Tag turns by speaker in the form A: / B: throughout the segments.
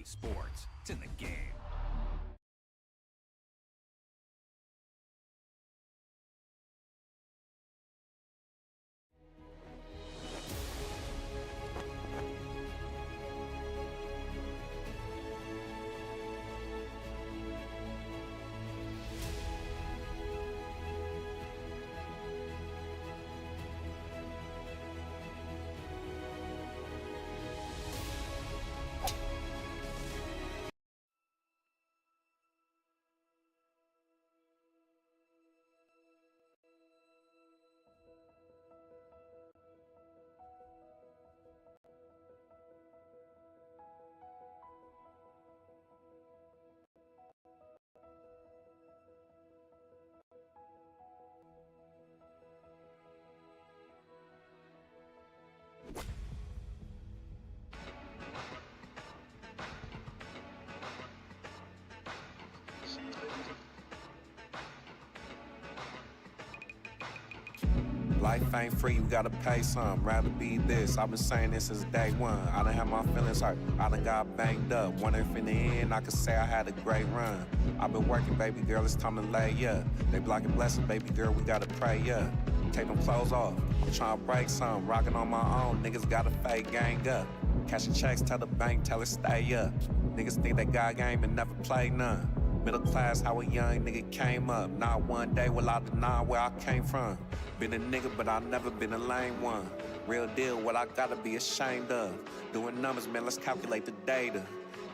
A: Sports. It's in the game.
B: Life ain't free, you gotta pay some. Rather be this. I've been saying this since day one. I done had my feelings hurt. I done got banged up. Wonder if in the end I could say I had a great run. I've been working, baby girl, it's time to lay up. They blocking blessings, baby girl, we gotta pray up. Take them clothes off. I'm trying to break some. Rocking on my own. Niggas gotta fake gang up. Cashing checks, tell the bank, tell it stay up. Niggas think they got game and never play none. Middle class, how a young nigga came up. Not one day will I deny where I came from. Been a nigga, but I never been a lame one. Real deal, what I gotta be ashamed of. Doing numbers, man, let's calculate the data.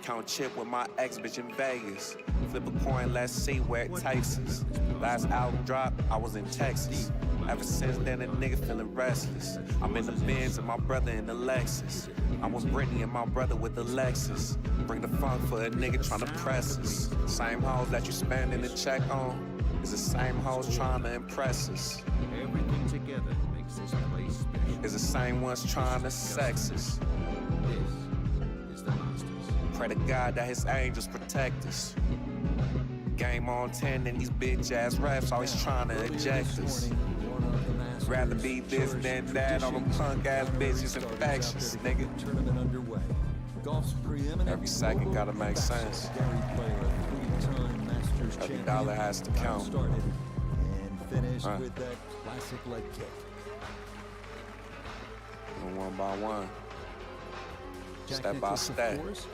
B: Count chip with my ex-bitch in Vegas. Flip a coin, let's see where it takes us. Last album drop, I was in Texas. Ever since then, a nigga feeling restless. I'm in the Benz and my brother in the Lexus. I'm with Brittany and my brother with the Lexus. Bring the funk for a nigga tryna press us. Same hoes that you spending the check on is the same hoes trying to impress us.
C: Everything together makes this place special.
B: Is the same ones trying to sex us.
C: This is the Masters.
B: Pray to God that his angels protect us. Game on 10 and these bitch ass refs always trying to eject us. Rather be this than that on them punk ass bitches infectious, nigga.
C: Tournament underway. Golf's preeminent
B: Every second gotta make sense.
C: Three-time Masters
B: Every
C: champion
B: dollar has to count.
C: Started and finished with that classic leg kick.
B: One by one.
C: Jack
B: Step by
C: Nicklaus, of
B: step.
C: course,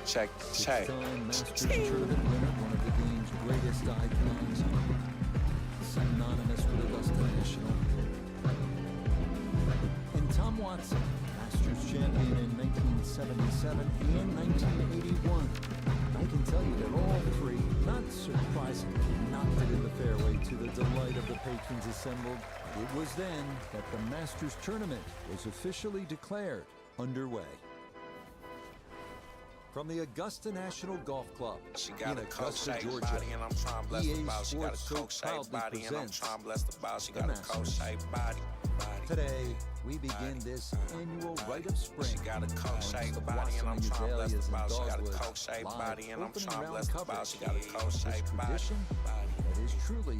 B: Check, check.
C: six-time Masters tournament winner, one of the game's greatest icons, synonymous with Augusta National. And Tom Watson, Masters champion in 1977 and 1981. I can tell you that all three, not surprisingly, knocked it in the fairway to the delight of the patrons assembled. It was then that the Masters tournament was officially declared underway. From the Augusta National Golf Club
B: She got
C: in
B: a
C: Augusta,
B: coke-shaped
C: Georgia,
B: body and I'm trying to bless
C: EA
B: the ball. She got a
C: Sports
B: coke-shaped
C: proudly
B: body and I'm
C: presents
B: trying to bless the ball. She
C: the
B: got a
C: Masters.
B: coke-shaped body.
C: Today, we begin this annual rite of spring.
B: She got a coke-shaped
C: of
B: body and I'm
C: blossoming
B: trying to bless the
C: azaleas
B: ball.
C: and
B: She got a
C: dogwoods.
B: coke-shaped
C: Live
B: body and I'm
C: opening
B: trying to
C: round
B: bless the ball.
C: coverage.
B: She got a
C: This
B: coke-shaped body.
C: tradition that is truly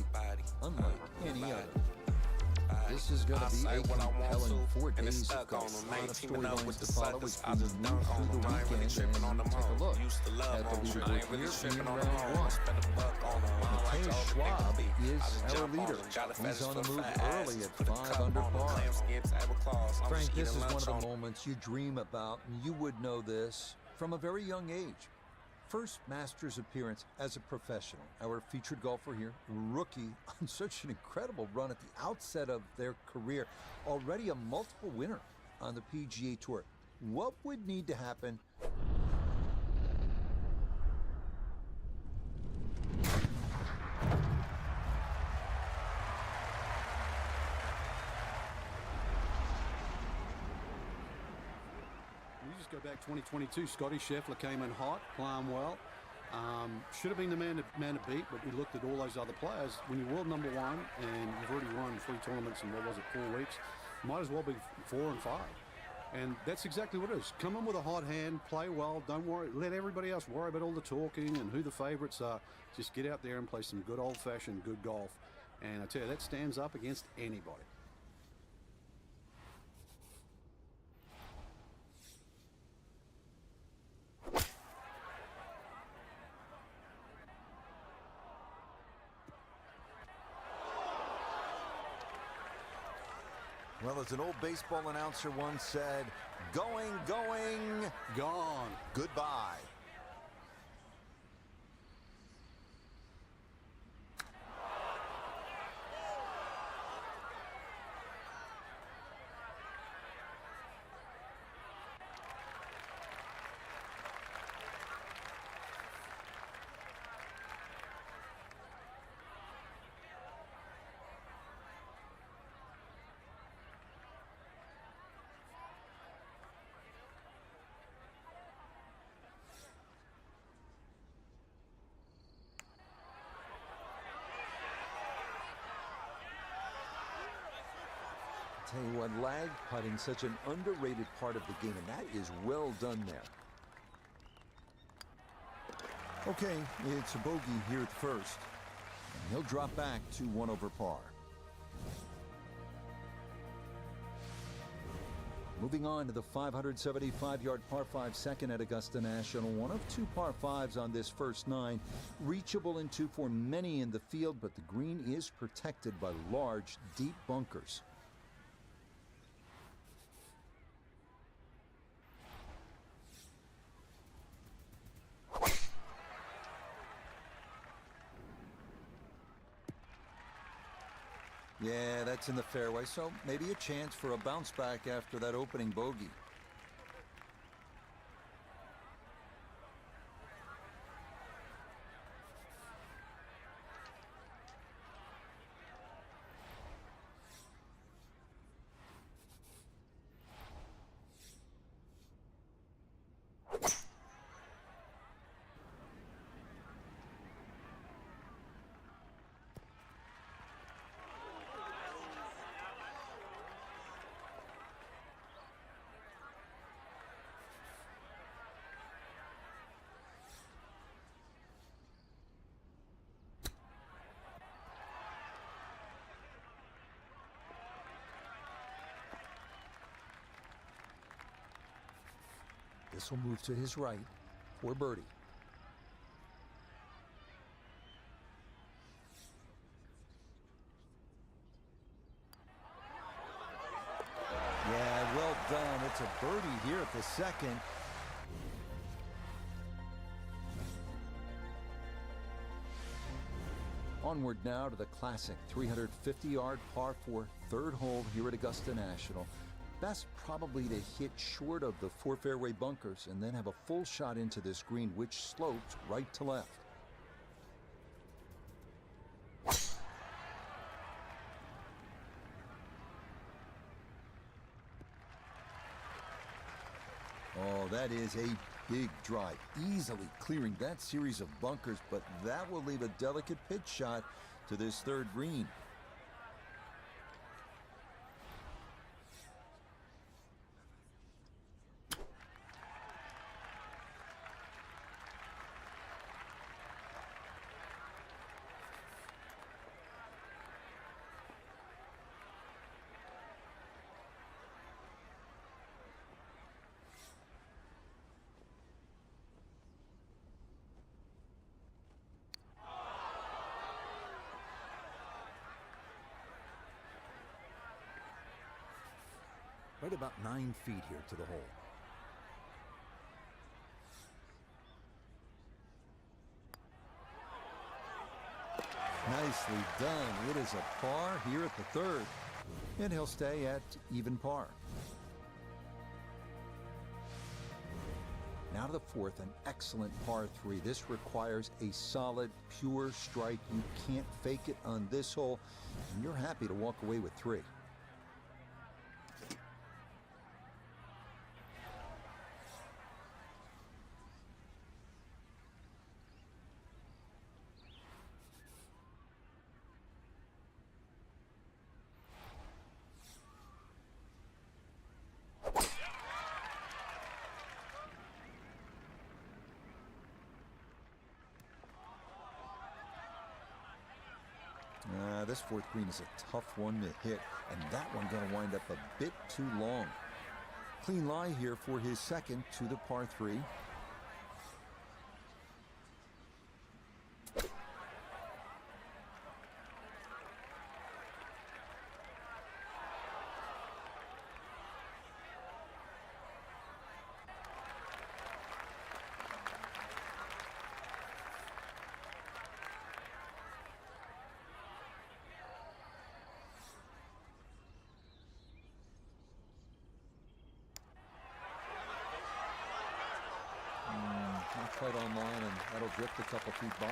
C: unlike any other. This is going to be a compelling 4
B: and it's
C: days of
B: stuck on
C: golf.
B: them.
C: A lot
B: Ain't
C: of
B: teaming up with
C: storylines
B: the
C: to follow
B: suckers.
C: as
B: I
C: we
B: just dunk
C: move
B: on
C: through the
B: them. I ain't really
C: weekend
B: tripping on
C: and
B: them
C: take a
B: hoes.
C: look
B: Used to love
C: at the
B: hoes. I
C: leaderboard
B: ain't really
C: here
B: tripping
C: in
B: on
C: round
B: them
C: one.
B: hoes. Spend a buck on them. I like
C: Matej
B: all the
C: Schwab
B: niggas be.
C: is
B: I just
C: our
B: jump on
C: leader.
B: them. Got a
C: He's
B: fetish
C: on the
B: for
C: move
B: fat
C: early
B: asses.
C: at
B: Put a
C: 5
B: cup
C: under
B: on them.
C: par.
B: Lambskin tablecloths. I'm
C: Frank,
B: just
C: this
B: eating
C: is one
B: lunch
C: of
B: on
C: the moments you dream about, and you would know this from a very young age. First Masters appearance as a professional. Our featured golfer here, rookie, on such an incredible run at the outset of their career. Already a multiple winner on the PGA Tour. What would need to happen?
D: You just go back 2022, Scotty Scheffler came in hot, playing well. Should have been the man to beat, but we looked at all those other players. When you're world number one and you've already won 3 tournaments in, what was it, 4 weeks, might as well be 4 and 5. And that's exactly what it is. Come in with a hot hand, play well, don't worry, let everybody else worry about all the talking and who the favorites are. Just get out there and play some good old-fashioned good golf. And I tell you, that stands up against anybody.
C: Well, as an old baseball announcer once said, going, going,
D: Gone.
C: goodbye. Tell you what, lag putting, such an underrated part of the game, and that is well done there. Okay, it's a bogey here at the first, and he'll drop back to 1 over par. Moving on to the 575-yard par 5 second at Augusta National. One of 2 par 5s on this first 9. Reachable in 2 for many in the field, but the green is protected by large, deep bunkers. Yeah, that's in the fairway, so maybe a chance for a bounce back after that opening bogey. This will move to his right for birdie. Yeah, well done. It's a birdie here at the second. Onward now to the classic 350-yard par 4 third hole here at Augusta National. Best probably to hit short of the 4 fairway bunkers and then have a full shot into this green, which slopes right to left. Oh, that is a big drive, easily clearing that series of bunkers, but that will leave a delicate pitch shot to this third green. Right about 9 feet here to the hole. Nicely done. It is a par here at the third, and he'll stay at even par. Now to the fourth, an excellent par 3. This requires a solid, pure strike. You can't fake it on this hole, and you're happy to walk away with 3. This fourth green is a tough one to hit, and that one going to wind up a bit too long. Clean lie here for his second to the par 3. fight online, and that'll drift a couple feet by.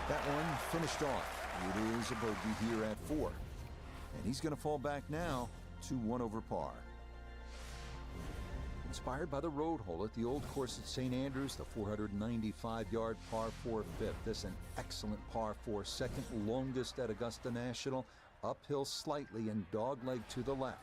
C: That one finished off. It is a bogey here at 4. And he's going to fall back now to 1 over par. Inspired by the road hole at the old course at St. Andrews, the 495-yard par 4 fifth. This an excellent par 4, second longest at Augusta National. Uphill slightly and dogleg to the left.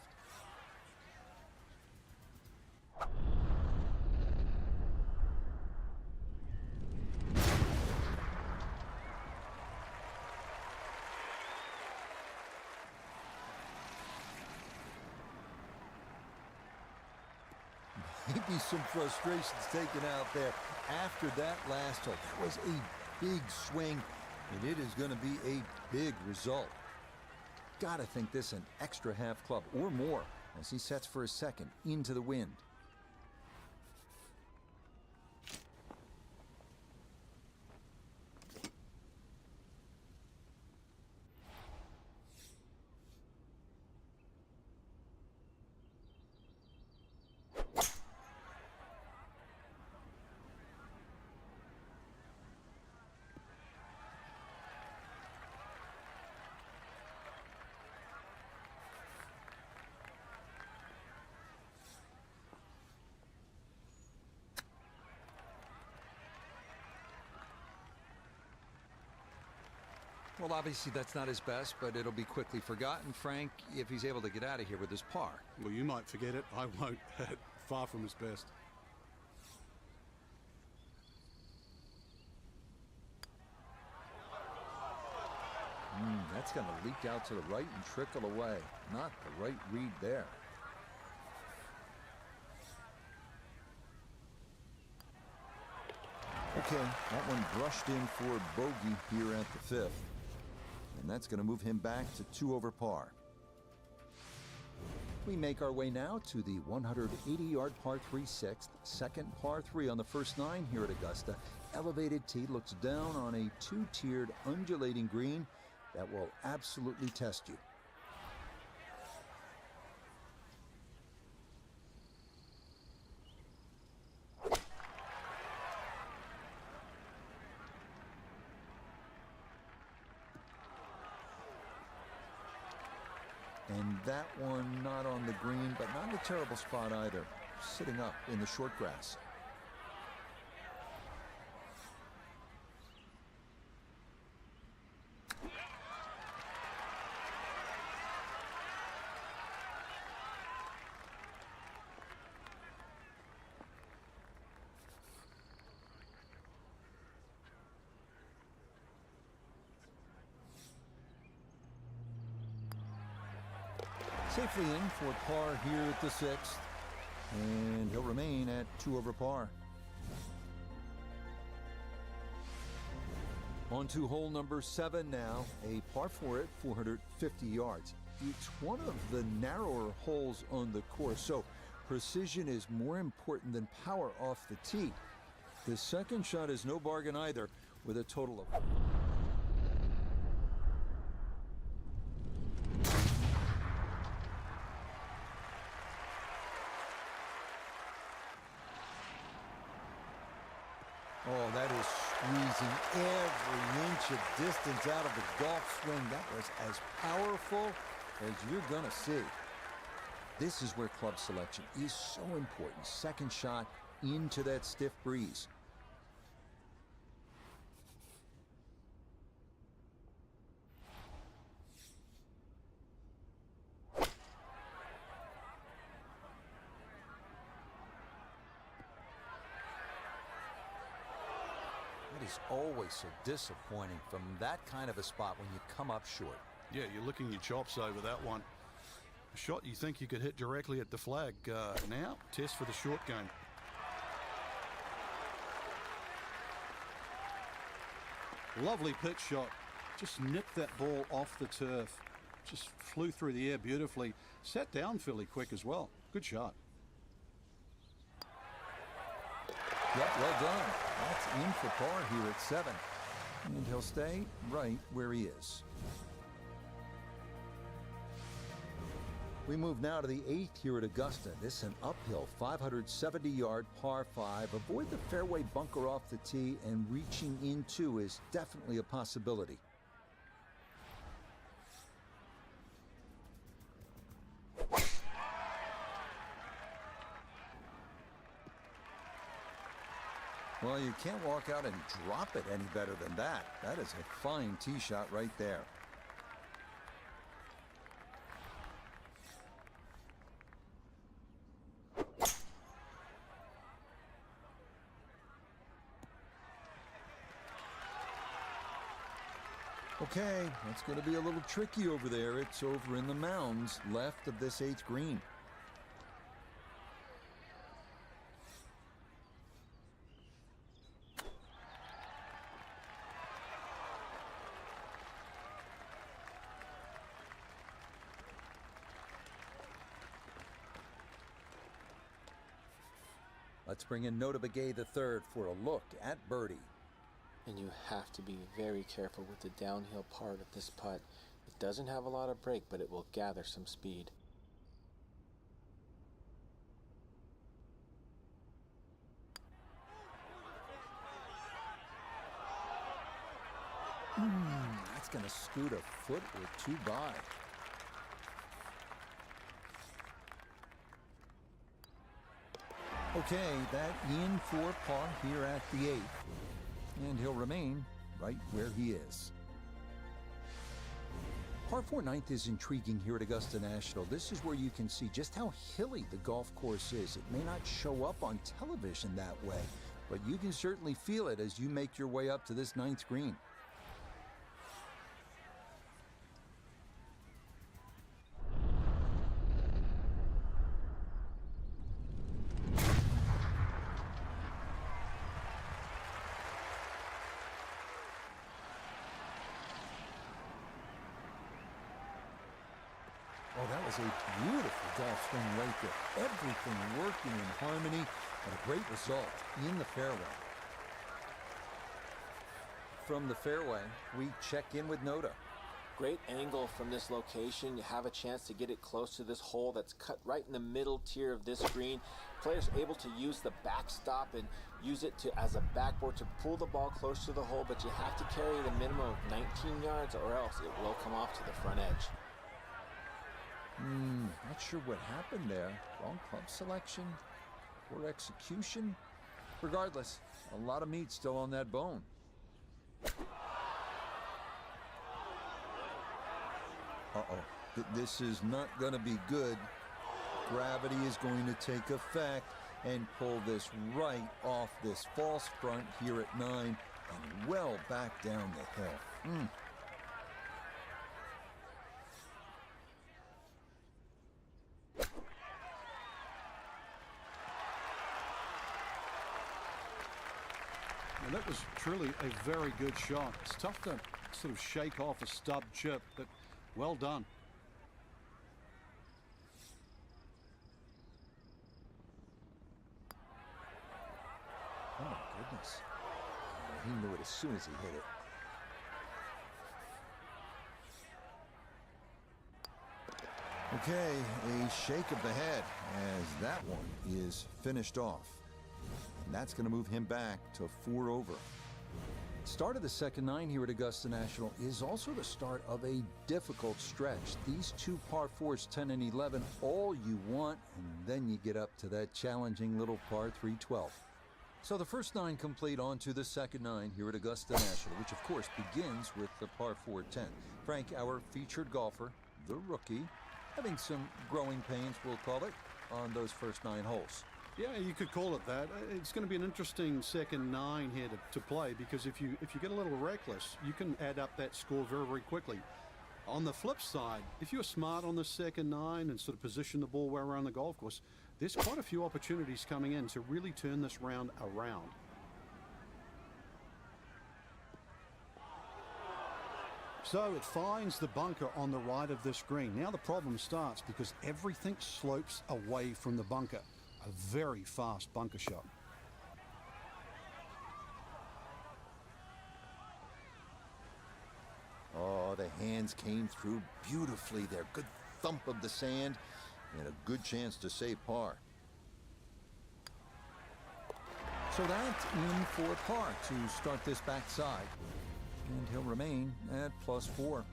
C: Maybe some frustrations taken out there after that last hole. That was a big swing, and it is going to be a big result. Gotta think this an extra half club or more as he sets for a second into the wind. Well, obviously that's not his best, but it'll be quickly forgotten, Frank, if he's able to get out of here with his par.
D: Well, you might forget it. I won't. Far from his best.
C: That's going to leak out to the right and trickle away. Not the right read there. Okay, that one brushed in for bogey here at the 5th. And that's going to move him back to 2 over par. We make our way now to the 180-yard par 3 6th, second par 3 on the first 9 here at Augusta. Elevated tee looks down on a 2-tiered undulating green that will absolutely test you. And that one not on the green, but not in a terrible spot either. Sitting up in the short grass. Safely in for par here at the 6th, and he'll remain at 2 over par. On to hole number 7 now, a par 4 at 450 yards. It's one of the narrower holes on the course, so precision is more important than power off the tee. The second shot is no bargain either, with a total of... Oh, that is squeezing every inch of distance out of the golf swing. That was as powerful as you're going to see. This is where club selection is so important. Second shot into that stiff breeze. Is always so disappointing from that kind of a spot when you come up short.
D: Yeah, you're licking your chops over that one. A shot you think you could hit directly at the flag. Now, test for the short game. Lovely pitch shot. Just nipped that ball off the turf. Just flew through the air beautifully. Sat down fairly quick as well. Good shot.
C: Yep, well done. That's in for par here at 7. And he'll stay right where he is. We move now to the 8th here at Augusta. This is an uphill 570-yard par 5. Avoid the fairway bunker off the tee, and reaching into is definitely a possibility. Well, you can't walk out and drop it any better than that. That is a fine tee shot right there. Okay, that's going to be a little tricky over there. It's over in the mounds left of this 8th green. Let's bring in Notah Begay III for a look at birdie.
E: And you have to be very careful with the downhill part of this putt. It doesn't have a lot of break, but it will gather some speed.
C: That's going to scoot a foot or two by. Okay, that in for par here at the 8th. And he'll remain right where he is. Par 4 9th is intriguing here at Augusta National. This is where you can see just how hilly the golf course is. It may not show up on television that way, but you can certainly feel it as you make your way up to this 9th green. Oh, that was a beautiful golf swing right there. Everything working in harmony, and a great result in the fairway. From the fairway, we check in with Notah.
E: Great angle from this location. You have a chance to get it close to this hole that's cut right in the middle tier of this green. Players able to use the backstop and use it as a backboard to pull the ball close to the hole, but you have to carry the minimum of 19 yards or else it will come off to the front edge.
C: Not sure what happened there. Wrong club selection, poor execution. Regardless, a lot of meat still on that bone. This is not going to be good. Gravity is going to take effect and pull this right off this false front here at 9 and well back down the hill.
D: And that was truly a very good shot. It's tough to sort of shake off a stub chip, but well done.
C: Oh my goodness. He knew it as soon as he hit it. Okay, a shake of the head as that one is finished off. And that's going to move him back to 4 over. Start of the second 9 here at Augusta National is also the start of a difficult stretch. These two par 4s, 10 and 11, all you want, and then you get up to that challenging little par 3, 12. So the first 9 complete, on to the second 9 here at Augusta National, which of course begins with the par 4, 10. Frank, our featured golfer, the rookie, having some growing pains, we'll call it, on those first 9 holes.
D: Yeah, you could call it that. It's going to be an interesting second 9 here to play, because if you get a little reckless, you can add up that score very, very quickly. On the flip side, if you're smart on the second 9 and sort of position the ball well around the golf course, there's quite a few opportunities coming in to really turn this round around. So it finds the bunker on the right of this green. Now the problem starts because everything slopes away from the bunker. A very fast bunker shot.
C: Oh, the hands came through beautifully there. Good thump of the sand, and a good chance to save par. So that's in for par to start this backside. And he'll remain at +4.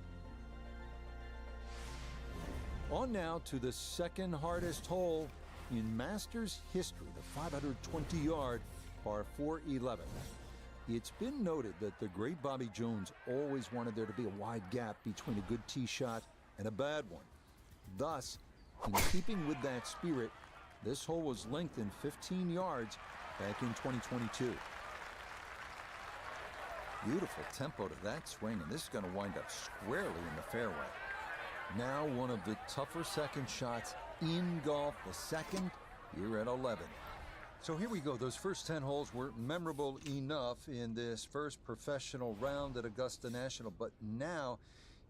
C: On now to the second hardest hole in Masters history, the 520-yard par 4-11. It's been noted that the great Bobby Jones always wanted there to be a wide gap between a good tee shot and a bad one. Thus, in keeping with that spirit, this hole was lengthened 15 yards back in 2022. Beautiful tempo to that swing, and this is going to wind up squarely in the fairway. Now one of the tougher second shots in golf, the second here at 11. So here we go. Those first 10 holes were memorable enough in this first professional round at Augusta National, but now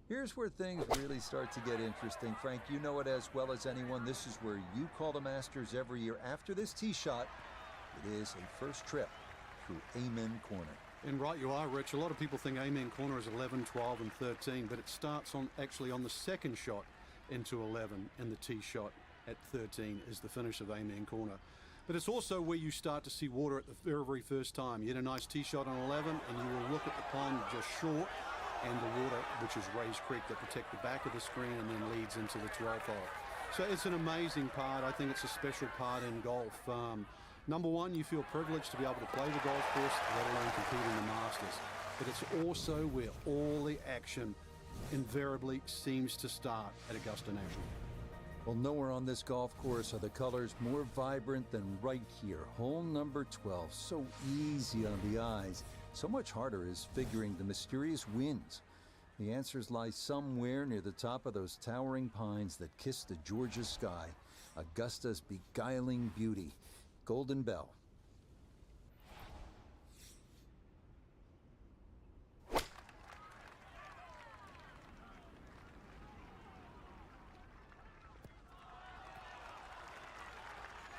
C: here's where things really start to get interesting. Frank, you know it as well as anyone. This is where you call the Masters every year. After this tee shot, it is a first trip through Amen Corner.
D: And right you are, Rich. A lot of people think Amen Corner is 11, 12, and 13, but it starts actually on the second shot into 11, and the tee shot at 13 is the finish of Amen Corner. But it's also where you start to see water at the very, very first time. You hit a nice tee shot on 11, and you will look at the pond just short, and the water, which is Rays Creek, that protect the back of the screen and then leads into the 12th hole. So it's an amazing part. I think it's a special part in golf. Number one, you feel privileged to be able to play the golf course, let alone compete in the Masters. But it's also where all the action invariably seems to start at Augusta National.
C: Well, nowhere on this golf course are the colors more vibrant than right here. Hole number 12, so easy on the eyes. So much harder is figuring the mysterious winds. The answers lie somewhere near the top of those towering pines that kiss the Georgia sky. Augusta's beguiling beauty. Golden Bell.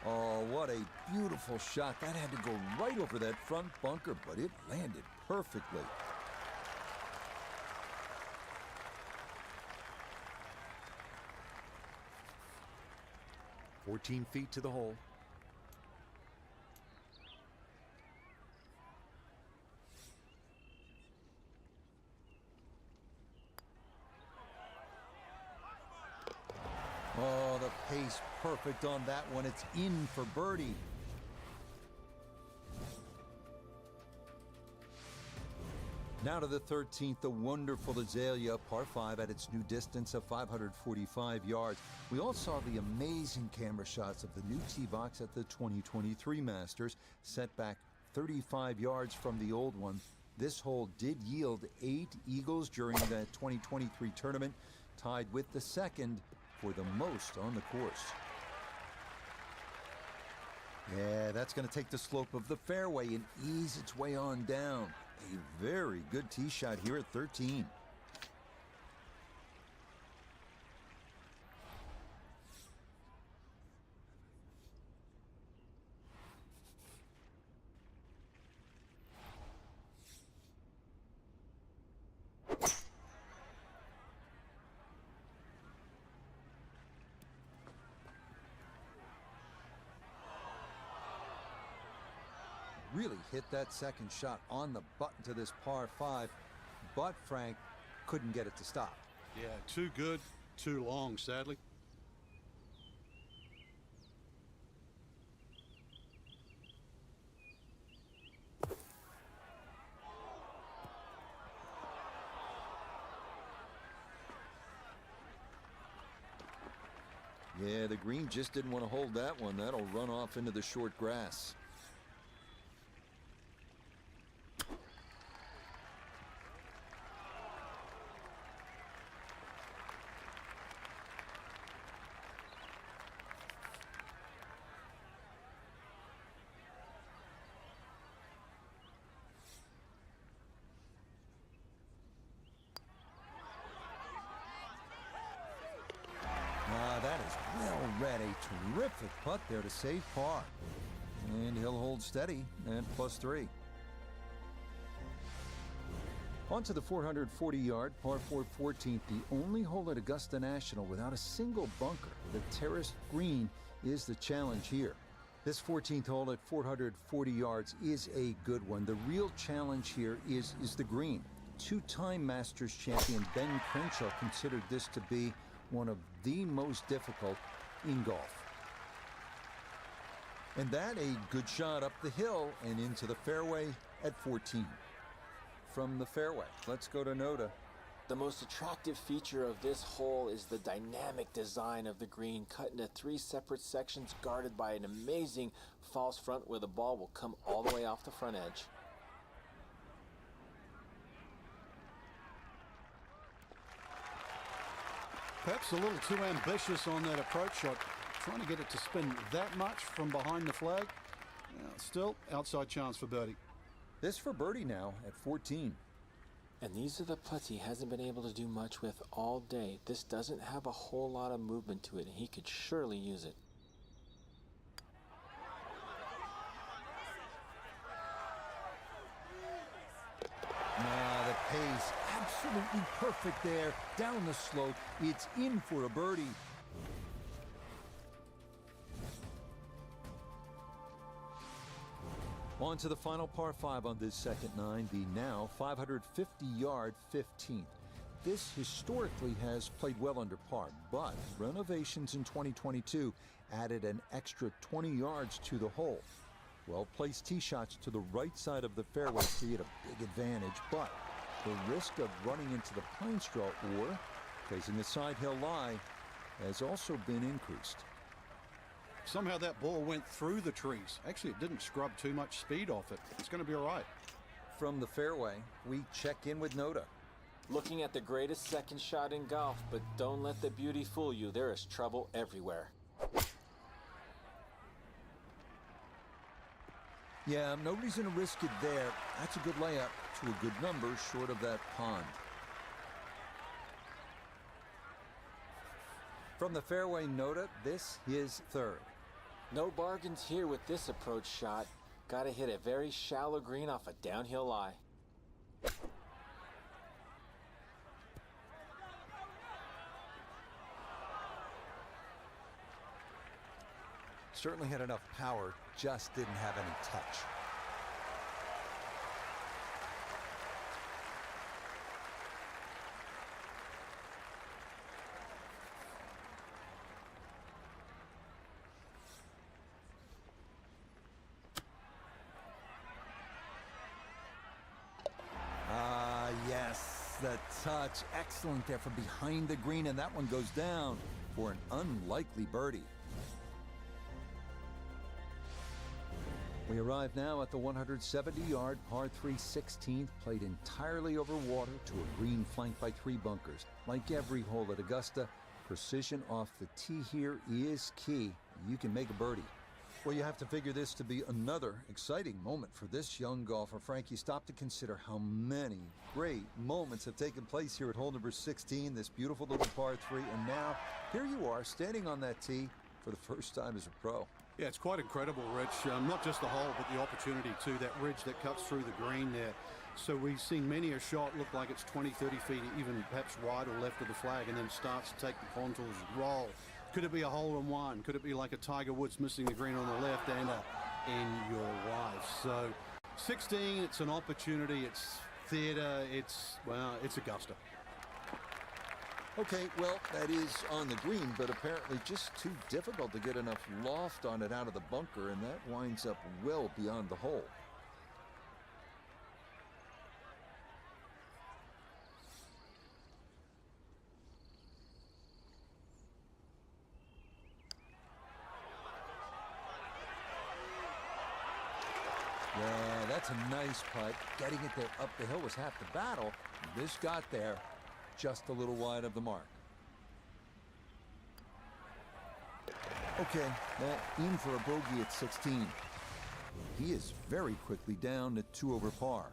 C: Oh, what a beautiful shot. That had to go right over that front bunker, but it landed perfectly.
F: "14 feet to the hole."
C: Oh, the pace perfect on that one. It's in for birdie. Now to the 13th, the wonderful Azalea, par 5 at its new distance of 545 yards. We all saw the amazing camera shots of the new tee box at the 2023 Masters, set back 35 yards from the old one. This hole did yield 8 eagles during the 2023 tournament, tied with the second for the most on the course. Yeah, that's going to take the slope of the fairway and ease its way on down. A very good tee shot here at 13. Really hit that second shot on the button to this par 5, but Frank couldn't get it to stop.
D: Yeah, too good, too long, sadly.
C: Yeah, the green just didn't want to hold that one. That'll run off into the short grass. That is well read. A terrific putt there to save par. And he'll hold steady at +3. On to the 440-yard par 4 14th, the only hole at Augusta National without a single bunker. The terraced green is the challenge here. This 14th hole at 440 yards is a good one. The real challenge here is the green. Two-time Masters champion Ben Crenshaw considered this to be one of the most difficult in golf. And that a good shot up the hill and into the fairway at 14. From the fairway, let's go to Noda.
E: The most attractive feature of this hole is the dynamic design of the green, cut into 3 separate sections guarded by an amazing false front where the ball will come all the way off the front edge.
D: Perhaps a little too ambitious on that approach shot, trying to get it to spin that much from behind the flag. Still, outside chance for birdie.
C: This for birdie now at 14.
E: And these are the putts he hasn't been able to do much with all day. This doesn't have a whole lot of movement to it, and he could surely use it.
C: Now the pace, absolutely perfect there. Down the slope, it's in for a birdie. On to the final par 5 on this second 9, the now 550-yard 15th. This historically has played well under par, but renovations in 2022 added an extra 20 yards to the hole. Well-placed tee shots to the right side of the fairway create a big advantage, but the risk of running into the pine straw or facing a side hill lie has also been increased.
D: Somehow that ball went through the trees. Actually, it didn't scrub too much speed off it. It's going to be all right.
C: From the fairway, we check in with Noda.
E: Looking at the greatest second shot in golf, but don't let the beauty fool you. There is trouble everywhere.
C: Yeah, no reason to risk it there. That's a good layup to a good number short of that pond. From the fairway, Noda, this is third.
E: No bargains here with this approach shot. Gotta hit a very shallow green off a downhill lie.
C: Certainly had enough power, just didn't have any touch. Yes, the touch. Excellent there from behind the green, and that one goes down for an unlikely birdie. We arrive now at the 170-yard par 3 16th, played entirely over water to a green flanked by 3 bunkers. Like every hole at Augusta, precision off the tee here is key. You can make a birdie. Well, you have to figure this to be another exciting moment for this young golfer. Frank, you stop to consider how many great moments have taken place here at hole number 16, this beautiful little par 3, and now here you are standing on that tee for the first time as a pro.
D: Yeah, it's quite incredible, Rich. Not just the hole, but the opportunity too. That ridge that cuts through the green there. So we've seen many a shot look like it's 20, 30 feet, even perhaps right or left of the flag, and then starts to take the contours and roll. Could it be a hole-in-one? Could it be like a Tiger Woods missing the green on the left and in your life? So 16, it's an opportunity. It's theater. Well, it's Augusta.
C: Okay, well, that is on the green, but apparently just too difficult to get enough loft on it out of the bunker, and that winds up well beyond the hole. Yeah, that's a nice putt. Getting it there up the hill was half the battle. This got there just a little wide of the mark. Okay, that in for a bogey at 16. He is very quickly down to 2 over par.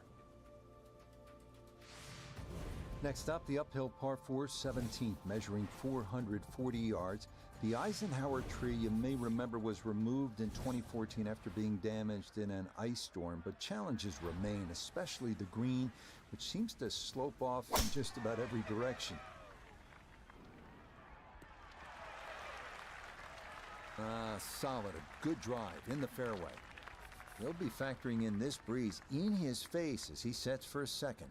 C: Next up, the uphill par 4 17th, measuring 440 yards. The Eisenhower tree, you may remember, was removed in 2014 after being damaged in an ice storm, but challenges remain, especially the green, which seems to slope off in just about every direction. Solid, a good drive in the fairway. He'll be factoring in this breeze in his face as he sets for a second.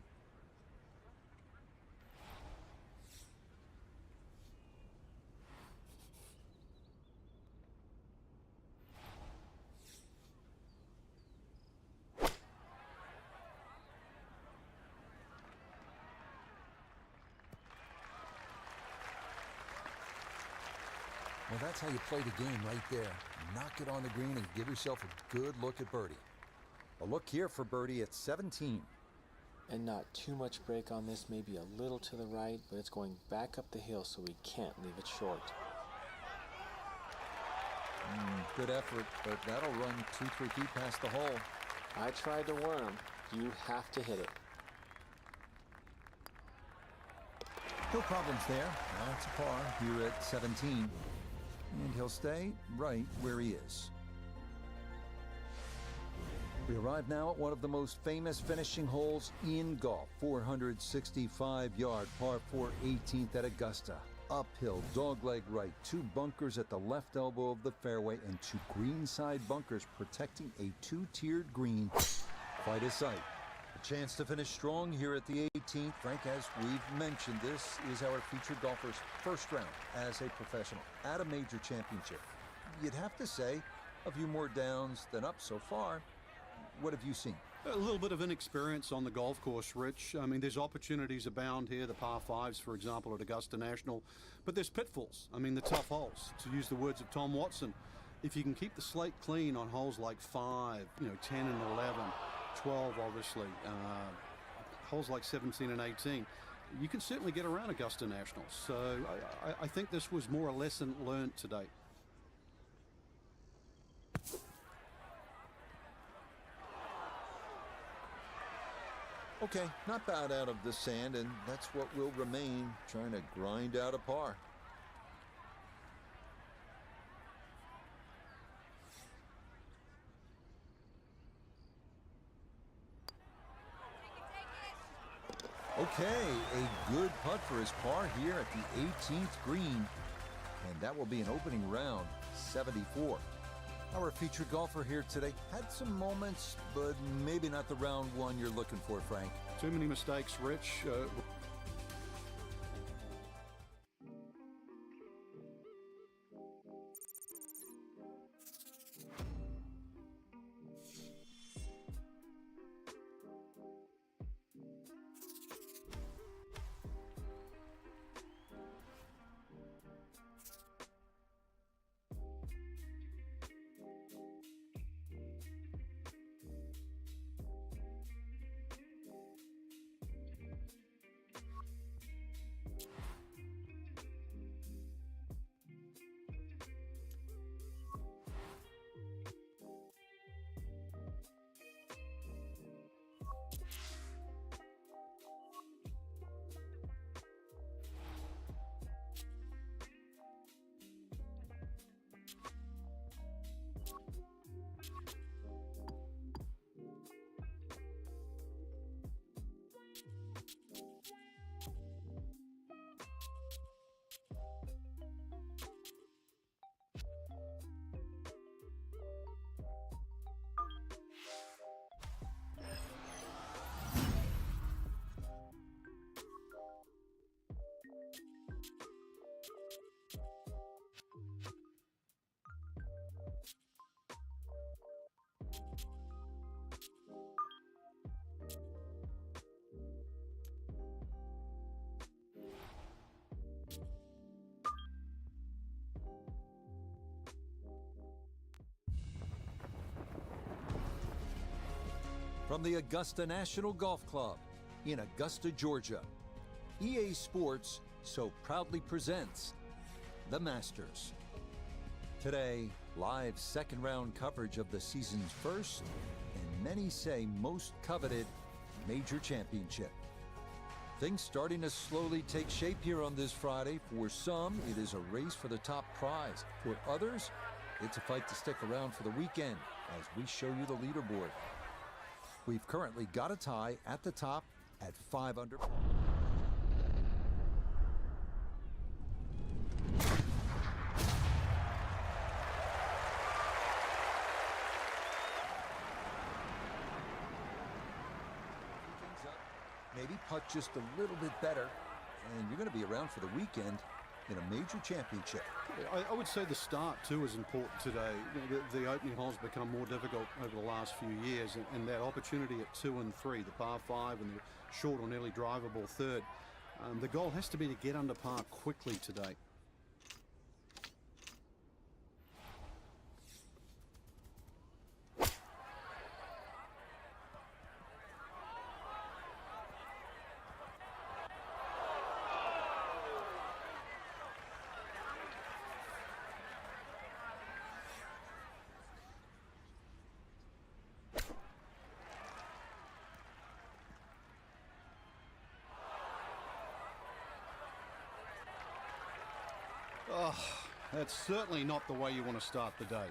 F: Well, that's how you play the game right there. Knock it on the green and give yourself a good look at birdie.
C: A look here for birdie at 17.
E: And not too much break on this, maybe a little to the right, but it's going back up the hill, so we can't leave it short.
C: Good effort, but that'll run 2-3 feet past the hole.
E: I tried to warn him. You have to hit it.
C: No problems there. That's a par here at 17. And he'll stay right where he is. We arrive now at one of the most famous finishing holes in golf. 465-yard par 4 18th at Augusta. Uphill, dogleg right, 2 bunkers at the left elbow of the fairway and 2 greenside bunkers protecting a 2-tiered green. Quite a sight. A chance to finish strong here at the 18th. Frank, as we've mentioned, this is our featured golfer's first round as a professional at a major championship. You'd have to say a few more downs than ups so far. What have you seen?
D: A little bit of inexperience on the golf course, Rich. I mean, there's opportunities abound here, the par 5s, for example, at Augusta National. But there's pitfalls. I mean, the tough holes. To use the words of Tom Watson, if you can keep the slate clean on holes like 5, 10 and 11, 12, obviously, holes like 17 and 18, you can certainly get around Augusta National. So I think this was more a lesson learned today.
C: Okay, not bad out of the sand, and that's what will remain, trying to grind out a par. Okay, a good putt for his par here at the 18th green. And that will be an opening round, 74. Our featured golfer here today had some moments, but maybe not the round one you're looking for, Frank.
D: Too many mistakes, Rich.
C: From the Augusta National Golf Club in Augusta, Georgia, EA Sports so proudly presents the Masters. Today, live second round coverage of the season's first, and many say most coveted, major championship. Things starting to slowly take shape here on this Friday. For some, it is a race for the top prize. For others, it's a fight to stick around for the weekend as we show you the leaderboard. We've currently got a tie at the top at 5 under par. Maybe putt just a little bit better, and you're going to be around for the weekend in a major championship.
D: I would say the start, too, is important today. The opening holes become more difficult over the last few years, and that opportunity at 2 and 3, the par 5 and the short or nearly drivable third, the goal has to be to get under par quickly today. Oh, that's certainly not the way you want to start the day.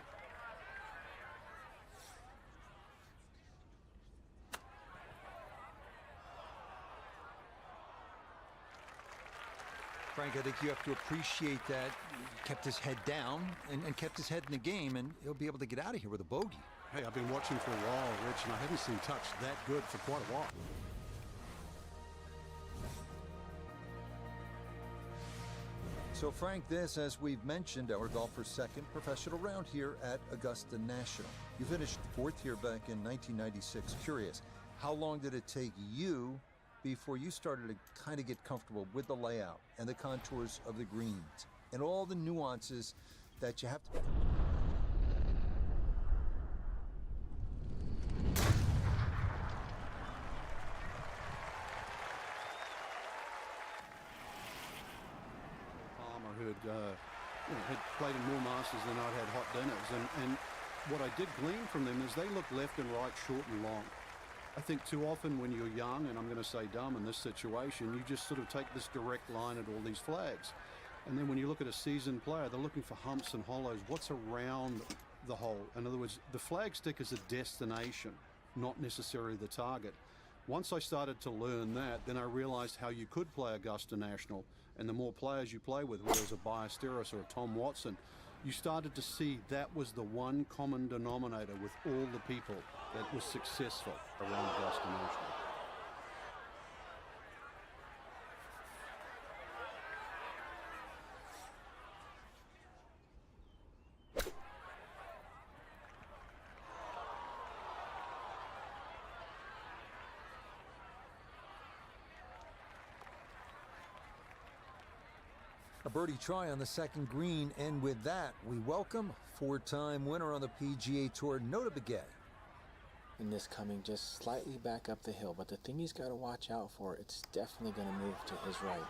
C: Frank, I think you have to appreciate that he kept his head down and kept his head in the game, and he'll be able to get out of here with a bogey.
D: Hey, I've been watching for a while, Rich, and I haven't seen touch that good for quite a while.
C: So, Frank, this, as we've mentioned, our golfer's second professional round here at Augusta National. You finished 4th here back in 1996. Curious, how long did it take you before you started to kind of get comfortable with the layout and the contours of the greens and all the nuances that you have to...
D: Had played in more Masters than I'd had hot dinners, and what I did glean from them is they look left and right, short and long. I think too often when you're young, and I'm going to say dumb in this situation, you just sort of take this direct line at all these flags. And then when you look at a seasoned player, they're looking for humps and hollows. What's around the hole? In other words, the flag stick is a destination, not necessarily the target. Once I started to learn that, then I realized how you could play Augusta National. And the more players you play with, whether it's a Ballesteros or a Tom Watson, you started to see that was the one common denominator with all the people that was successful around Augusta National.
C: A birdie try on the second green, and with that, we welcome 4-time winner on the PGA Tour, Notah Begay.
E: And this coming just slightly back up the hill, but the thing he's got to watch out for, it's definitely going to move to his right.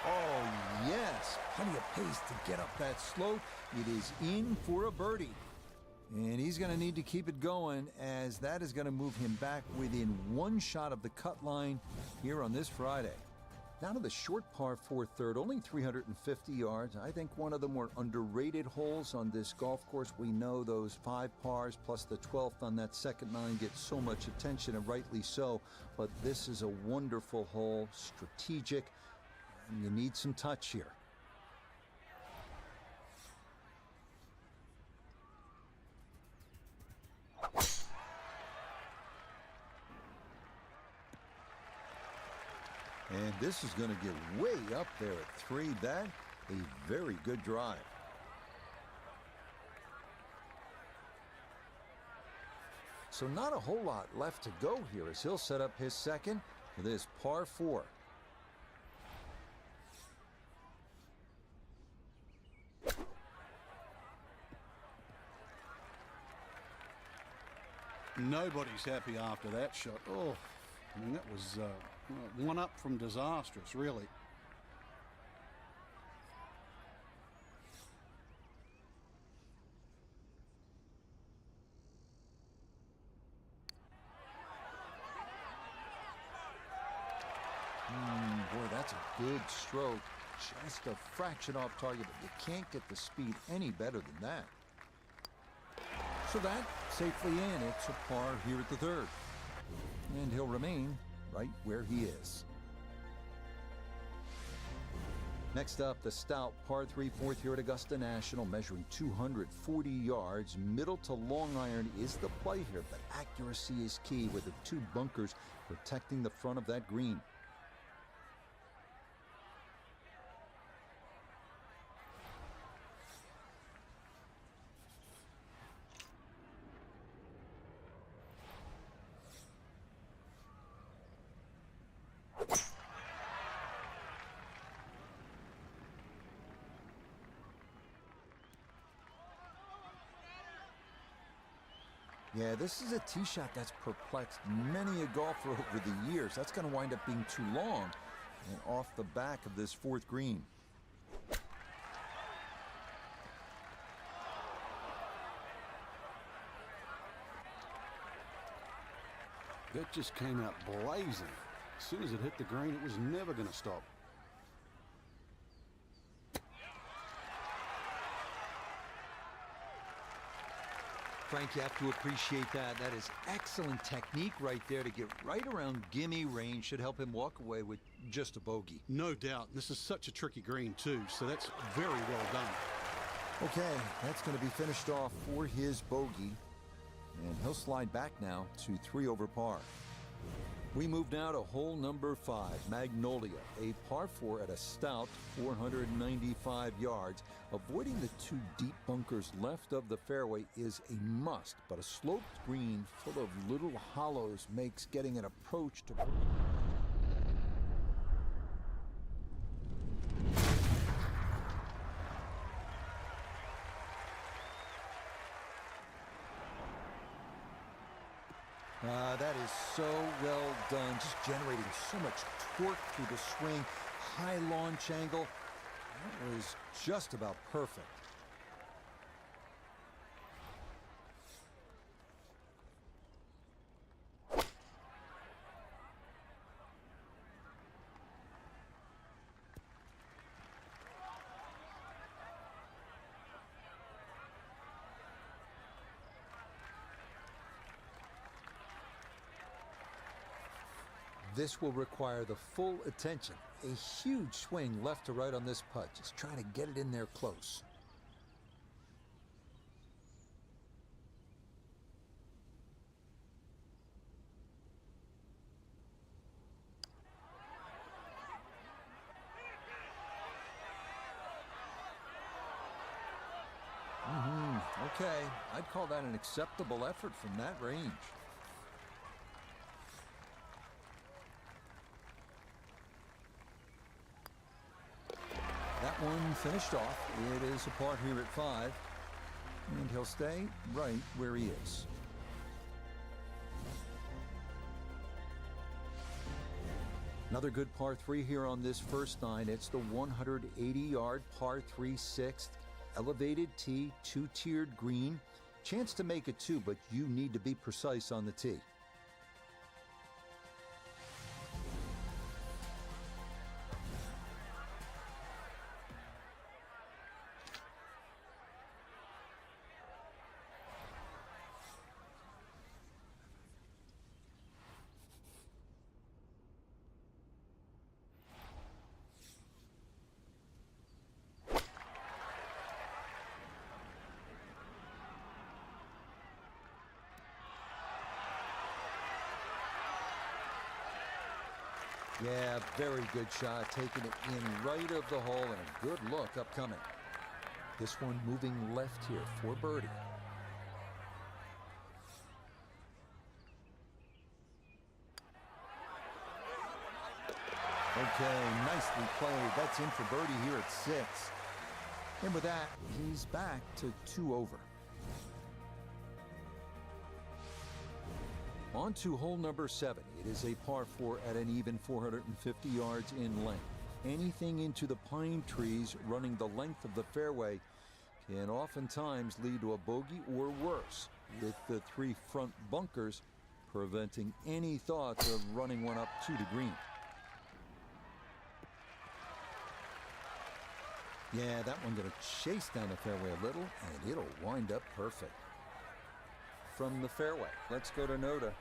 C: Oh, yes, plenty of pace to get up that slope. It is in for a birdie. And he's going to need to keep it going, as that is going to move him back within one shot of the cut line here on this Friday. Now to the short par 4 third, only 350 yards. I think one of the more underrated holes on this golf course. We know those 5 pars plus the 12th on that second 9 get so much attention, and rightly so. But this is a wonderful hole, strategic, and you need some touch here. And this is going to get way up there at 3. That, a very good drive. So not a whole lot left to go here as he'll set up his second for this par 4.
D: Nobody's happy after that shot. Oh, I mean, that was one up from disastrous, really.
C: Boy, that's a good stroke. Just a fraction off target, but you can't get the speed any better than that. So that safely in. It's a par here at the 3rd. and he'll remain right where he is. Next up, the stout par 3 fourth here at Augusta National, measuring 240 yards. Middle to long iron is the play here, but accuracy is key with the 2 bunkers protecting the front of that green. Yeah, this is a tee shot that's perplexed many a golfer over the years. That's going to wind up being too long and off the back of this 4th green.
D: That just came out blazing. As soon as it hit the green, it was never going to stop.
F: Frank, you have to appreciate that. That is excellent technique right there to get right around gimme range. Should help him walk away with just a bogey.
D: No doubt. This is such a tricky green, too, so that's very well done.
C: Okay, that's going to be finished off for his bogey, and he'll slide back now to 3 over par. We move now to hole number 5, Magnolia, a par 4 at a stout 495 yards. Avoiding the 2 deep bunkers left of the fairway is a must, but a sloped green full of little hollows makes getting an approach to... That is so well done, just generating so much torque through the swing. High launch angle. That was just about perfect. This will require the full attention. A huge swing left to right on this putt. Just trying to get it in there close. Okay, I'd call that an acceptable effort from that range. That one finished off. It is a par here at 5. And he'll stay right where he is. Another good par 3 here on this first 9. It's the 180-yard par 3 6th. Elevated tee, 2-tiered green. Chance to make it 2, but you need to be precise on the tee. Yeah, very good shot, taking it in right of the hole, and a good look upcoming. This one moving left here for birdie. Okay, nicely played. That's in for birdie here at 6. And with that, he's back to 2 over. On to hole number 7. It is a par 4 at an even 450 yards in length. Anything into the pine trees running the length of the fairway can oftentimes lead to a bogey or worse, with the 3 front bunkers preventing any thoughts of running one up to the green. Yeah, that one going to chase down the fairway a little, and it'll wind up perfect. From the fairway, let's go to Noda.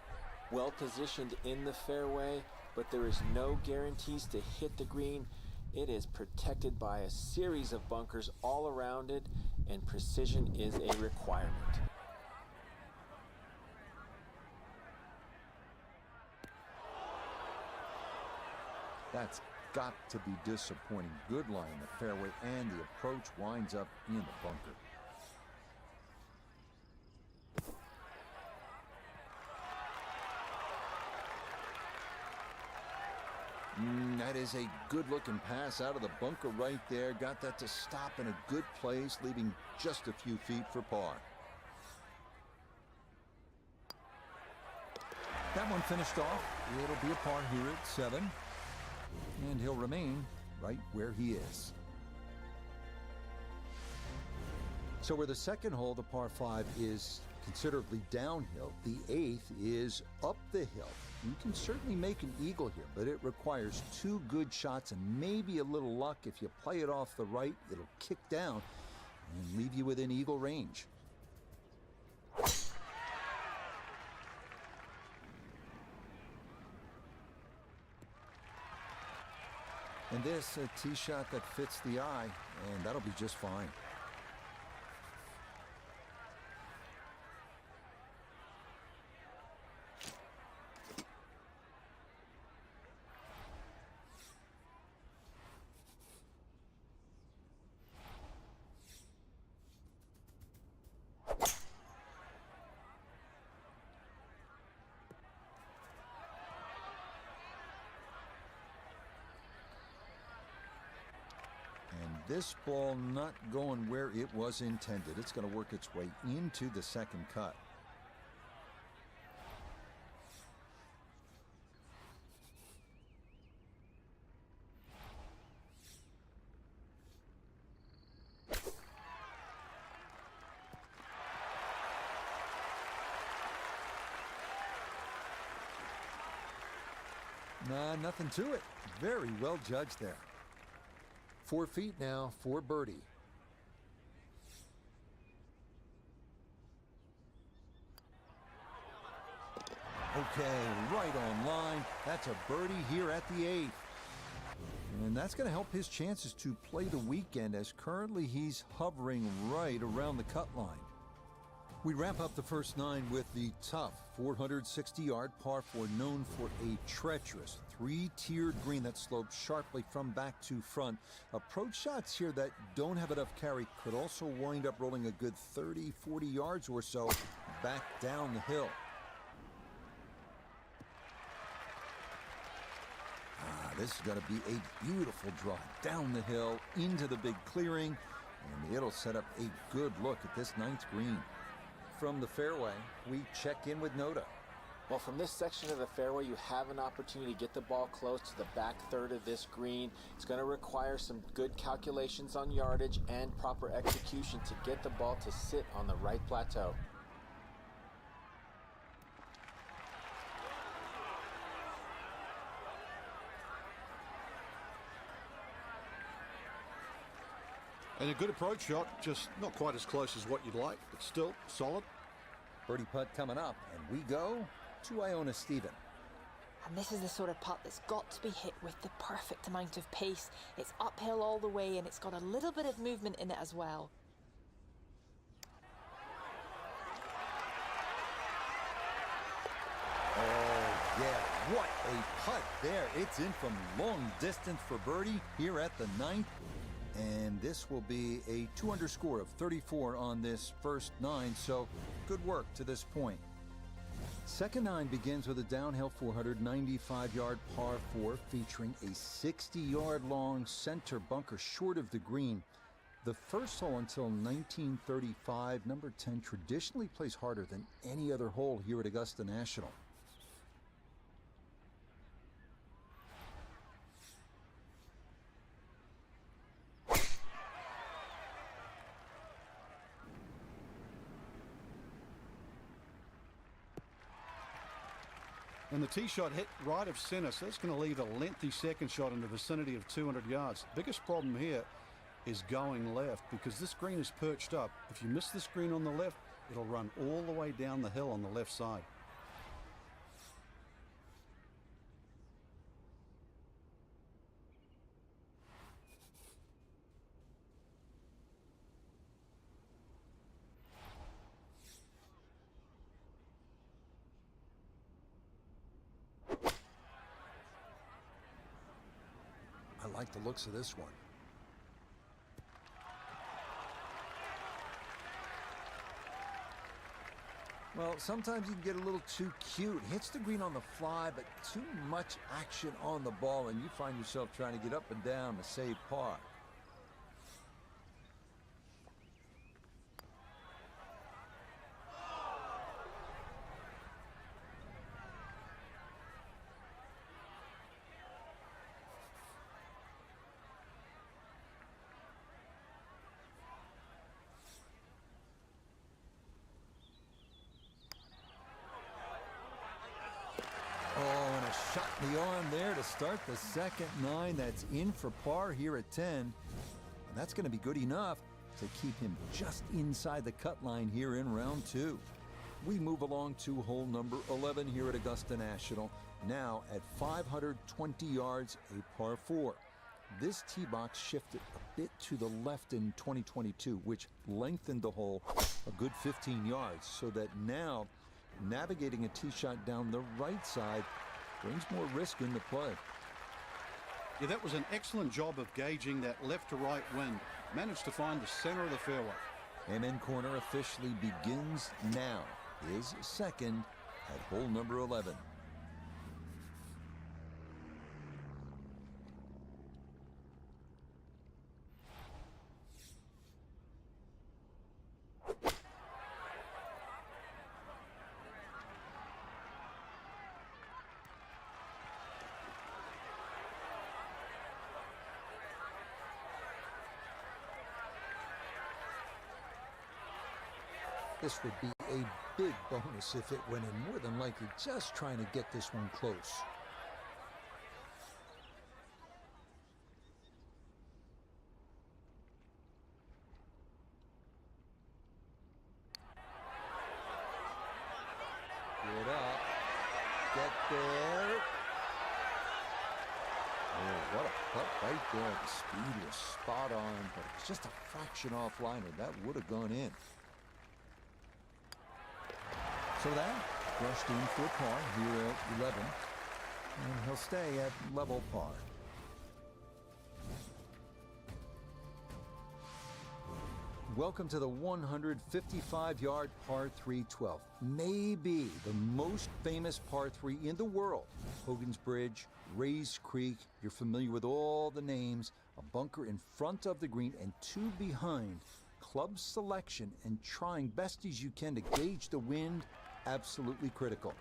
E: well positioned in the fairway, but there is no guarantees to hit the green. It is protected by a series of bunkers all around it, and precision is a requirement.
C: That's got to be disappointing. Good lie in the fairway, and the approach winds up in the bunker. That is a good-looking pass out of the bunker right there. Got that to stop in a good place, leaving just a few feet for par. That one finished off. It'll be a par here at 7. And he'll remain right where he is. So where the second hole, the par 5, is considerably downhill, the 8th is up the hill. You can certainly make an eagle here, but it requires 2 good shots and maybe a little luck. If you play it off the right, it'll kick down and leave you within eagle range. And this, a tee shot that fits the eye, and that'll be just fine. This ball not going where it was intended. It's going to work its way into the second cut. Nah, nothing to it. Very well judged there. 4 feet now for birdie. Okay, right on line. That's a birdie here at the 8th. And that's going to help his chances to play the weekend, as currently he's hovering right around the cut line. We wrap up the first 9 with the tough 460-yard par 4, known for a treacherous 3-tiered green that slopes sharply from back to front. Approach shots here that don't have enough carry could also wind up rolling a good 30, 40 yards or so back down the hill. This is going to be a beautiful draw down the hill into the big clearing, and it'll set up a good look at this 9th green. From the fairway, we check in with Notah.
E: Well, from this section of the fairway, you have an opportunity to get the ball close to the back third of this green. It's going to require some good calculations on yardage and proper execution to get the ball to sit on the right plateau.
D: And a good approach shot, just not quite as close as what you'd like, but still solid.
C: Birdie putt coming up, and we go to Iona Stephen.
G: And this is the sort of putt that's got to be hit with the perfect amount of pace. It's uphill all the way, and it's got a little bit of movement in it as well.
C: Oh, yeah, what a putt there. It's in from long distance for birdie here at the 9th. And this will be a 2-under score of 34 on this first 9, so good work to this point. Second 9 begins with a downhill 495-yard par 4 featuring a 60-yard long center bunker short of the green. The first hole until 1935, number 10, traditionally plays harder than any other hole here at Augusta National.
D: And the tee shot hit right of center, so that's going to leave a lengthy second shot in the vicinity of 200 yards. Biggest problem here is going left, because this green is perched up. If you miss this green on the left, it'll run all the way down the hill on the left side.
F: like the looks of this one. Well, sometimes you can get a little too cute. Hits the green on the fly, but too much action on the ball, and you find yourself trying to get up and down to save par. Oh, and a shot in the arm there to start the second 9. That's in for par here at 10. And that's going to be good enough to keep him just inside the cut line here in round 2. We move along to hole number 11 here at Augusta National, now at 520 yards, a par 4. This tee box shifted a bit to the left in 2022, which lengthened the hole a good 15 yards, so that now navigating a tee shot down the right side brings more risk into play.
D: Yeah, that was an excellent job of gauging that left to right wind. Managed to find the center of the fairway.
F: Amen Corner officially begins now, his second at hole number 11. This would be a big bonus if it went in, more than likely just trying to get this one close. Get up. Get there. Oh, what a putt right there. The speed was spot on, but it was just a fraction offline, and that would have gone in. So that rushed in for par here at 11, and he'll stay at level par. Welcome to the 155-yard par 3 12th. Maybe the most famous par 3 in the world. Hogan's Bridge, Rays Creek, you're familiar with all the names. A bunker in front of the green and 2 behind. Club selection and trying best as you can to gauge the wind, absolutely critical.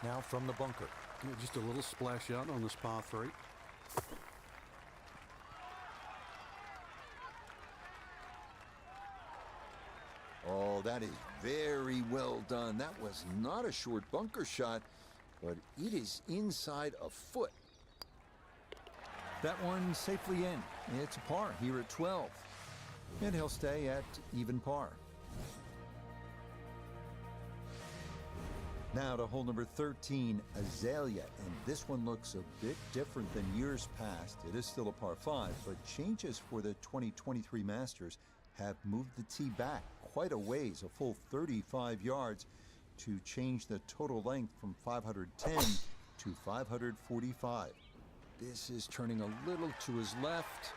F: Now from the bunker.
D: Yeah, just a little splash out on this par 3.
F: Oh, that is very well done. That was not a short bunker shot, but it is inside a foot. That one safely in. It's a par here at 12. And he'll stay at even par. Now to hole number 13, Azalea. And this one looks a bit different than years past. It is still a par 5, but changes for the 2023 Masters have moved the tee back quite a ways, a full 35 yards, to change the total length from 510 to 545. This is turning a little to his left.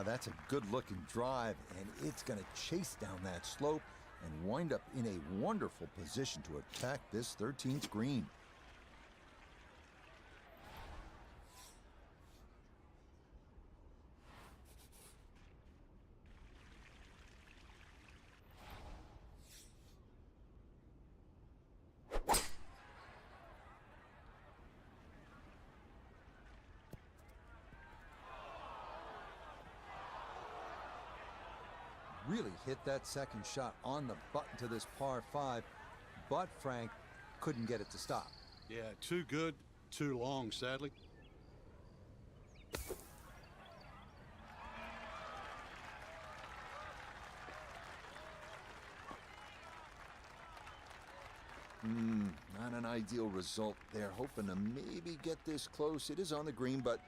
F: That's a good-looking drive, and it's going to chase down that slope and wind up in a wonderful position to attack this 13th green. Really hit that second shot on the button to this par 5, but Frank couldn't get it to stop.
D: Yeah, too good, too long, sadly.
F: Not an ideal result there. Hoping to maybe get this close. It is on the green, but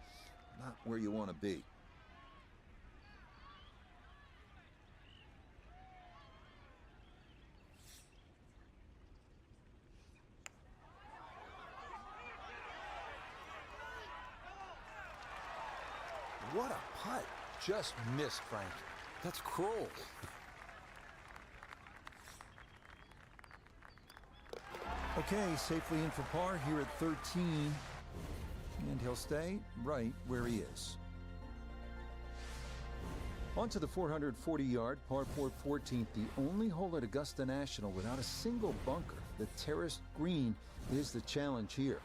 F: not where you want to be. What a putt. Just missed, Frank.
D: That's cruel.
F: Okay, safely in for par here at 13. And he'll stay right where he is. On to the 440-yard par 4 14th, the only hole at Augusta National without a single bunker. The terraced green is the challenge here.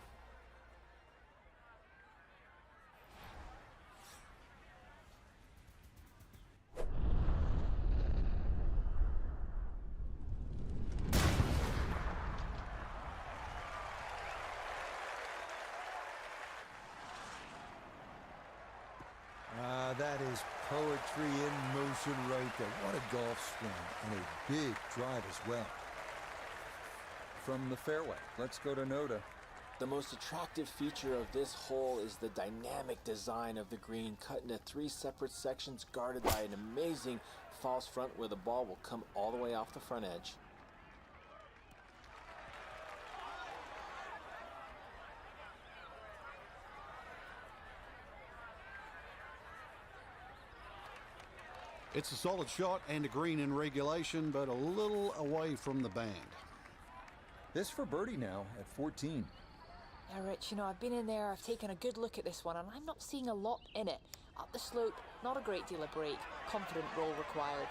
F: That is poetry in motion right there. What a golf swing and a big drive as well. From the fairway, let's go to Noda.
E: The most attractive feature of this hole is the dynamic design of the green, cut into 3 separate sections guarded by an amazing false front where the ball will come all the way off the front edge.
D: It's a solid shot and a green in regulation, but a little away from the band.
F: This for birdie now at 14.
G: Yeah, Rich, I've been in there, I've taken a good look at this one, and I'm not seeing a lot in it. Up the slope, not a great deal of break. Confident roll required.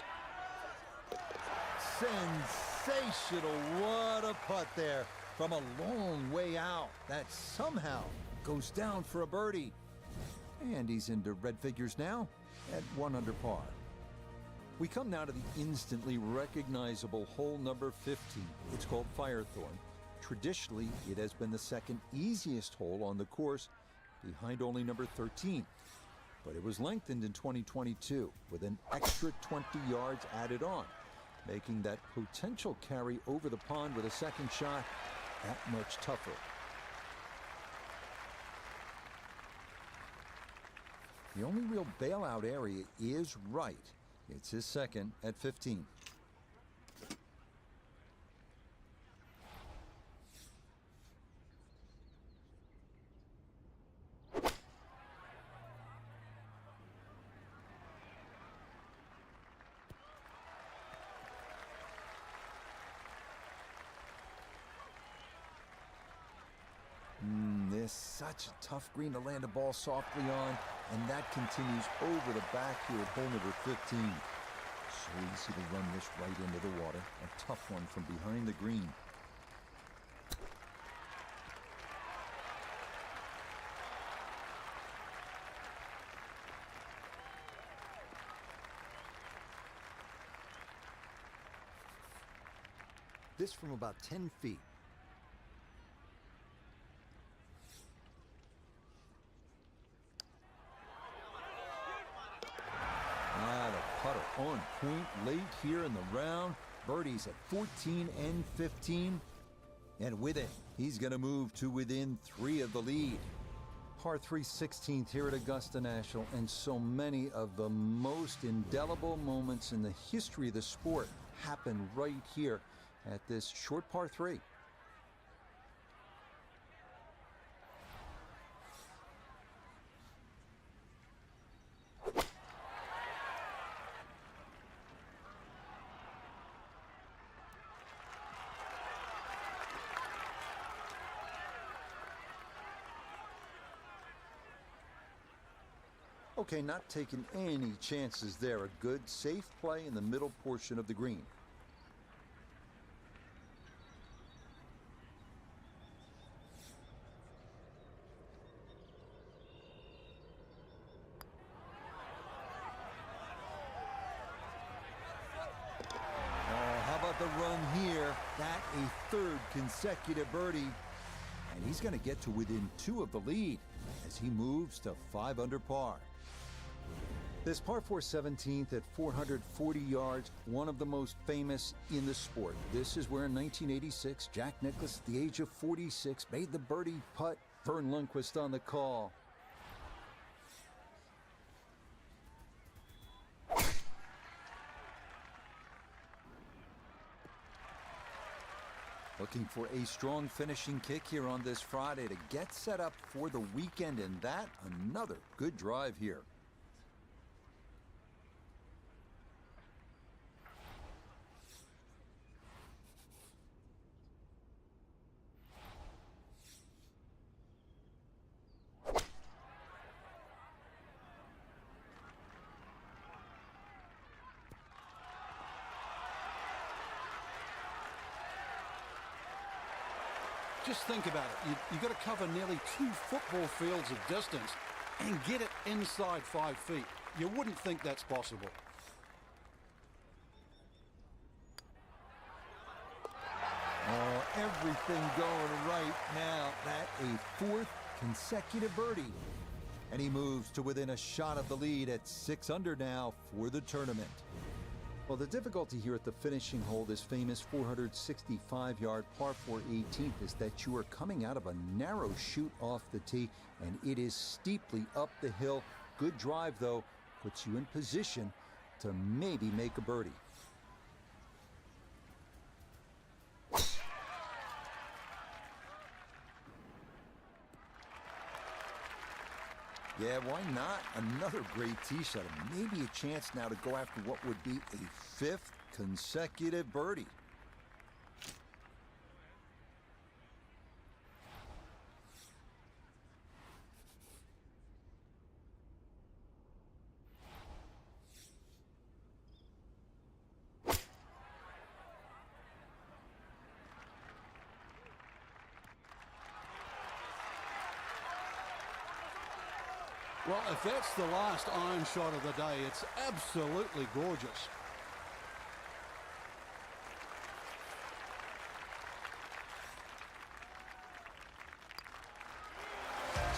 F: Sensational. What a putt there from a long way out. That somehow goes down for a birdie. And he's into red figures now at 1 under par. We come now to the instantly recognizable hole number 15. It's called Firethorn. Traditionally, it has been the second easiest hole on the course, behind only number 13. But it was lengthened in 2022 with an extra 20 yards added on, making that potential carry over the pond with a second shot that much tougher. The only real bailout area is right. It's his second at 15. This such a tough green to land a ball softly on, and that continues over the back here at hole number 15. So easy to run this right into the water. A tough one from behind the green. This from about 10 feet. On point late here in the round. Birdie's at 14 and 15. And with it, he's going to move to within 3 of the lead. Par 3 16th here at Augusta National, and so many of the most indelible moments in the history of the sport happen right here at this short par 3. Okay, not taking any chances there. A good, safe play in the middle portion of the green. Oh, how about the run here? That a 3rd consecutive birdie. And he's going to get to within 2 of the lead as he moves to 5 under par. This par 4 17th at 440 yards, one of the most famous in the sport. This is where in 1986, Jack Nicklaus, at the age of 46, made the birdie putt. Verne Lundquist on the call. Looking for a strong finishing kick here on this Friday to get set up for the weekend, and that another good drive here.
D: Just think about it. You've got to cover nearly 2 football fields of distance and get it inside 5 feet. You wouldn't think that's possible.
F: Oh, everything going right now. That a 4th consecutive birdie. And he moves to within a shot of the lead at 6 under now for the tournament. Well, the difficulty here at the finishing hole, this famous 465-yard par 4 18th, is that you are coming out of a narrow chute off the tee, and it is steeply up the hill. Good drive, though, puts you in position to maybe make a birdie. Yeah, why not? Another great tee shot. And maybe a chance now to go after what would be a 5th consecutive birdie.
D: Well, if that's the last iron shot of the day, it's absolutely gorgeous.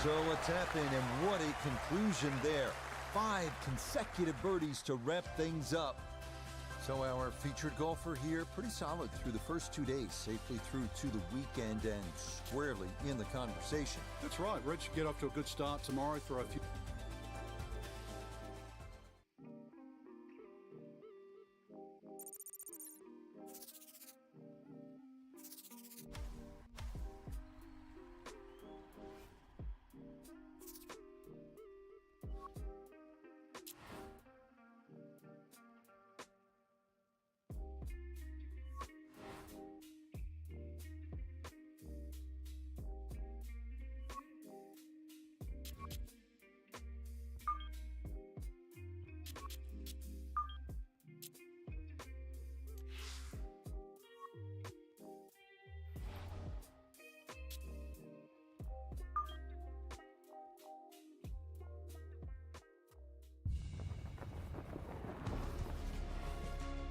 F: So a tap in, and what a conclusion there. 5 consecutive birdies to wrap things up. So our featured golfer here, pretty solid through the first 2 days, safely through to the weekend and squarely in the conversation.
D: That's right. Rich, get off to a good start tomorrow. Throw a few.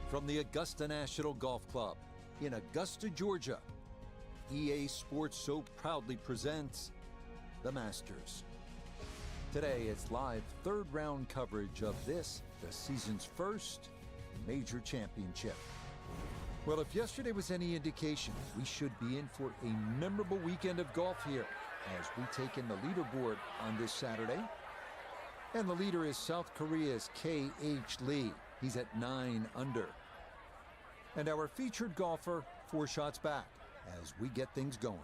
F: From the Augusta National Golf Club in Augusta, Georgia, EA Sports so proudly presents the Masters. Today, it's live 3rd round coverage of this, the season's first major championship. Well, if yesterday was any indication, we should be in for a memorable weekend of golf here as we take in the leaderboard on this Saturday. And the leader is South Korea's K.H. Lee. He's at 9 under. And our featured golfer 4 shots back as we get things going.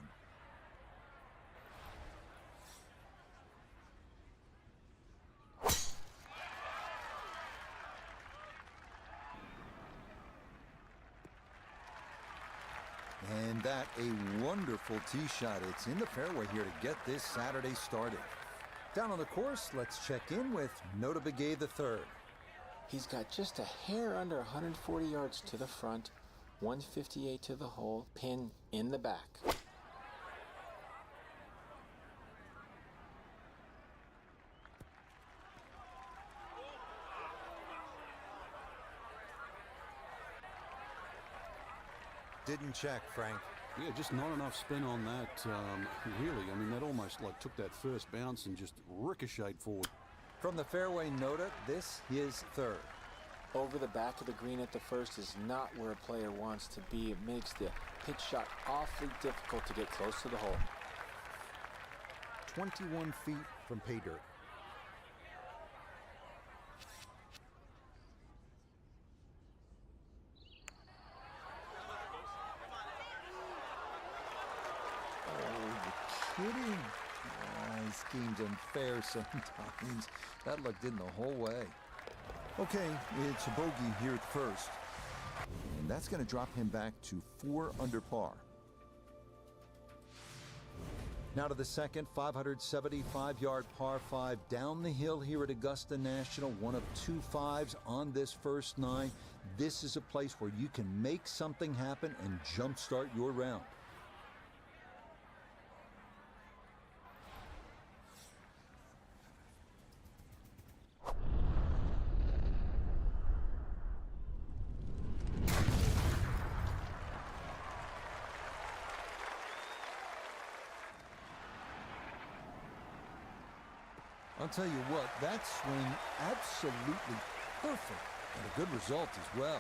F: And that a wonderful tee shot. It's in the fairway here to get this Saturday started. Down on the course, let's check in with Notah Begay III.
E: He's got just a hair under 140 yards to the front, 158 to the hole, pin in the back.
F: Didn't check, Frank.
D: Yeah, just not enough spin on that, really. I mean, that almost like took that first bounce and just ricocheted forward.
F: From the fairway, Notah, this is 3rd.
E: Over the back of the green at the first is not where a player wants to be. It makes the pitch shot awfully difficult to get close to the hole.
F: 21 feet from pay dirt. Oh, you're kidding. This game's unfair sometimes. That looked in the whole way. Okay, it's a bogey here at first. And that's going to drop him back to 4 under par. Now to the second, 575-yard par 5 down the hill here at Augusta National. One of 2 5s on this first 9. This is a place where you can make something happen and jumpstart your round. I'll tell you what, that swing absolutely perfect and a good result as well.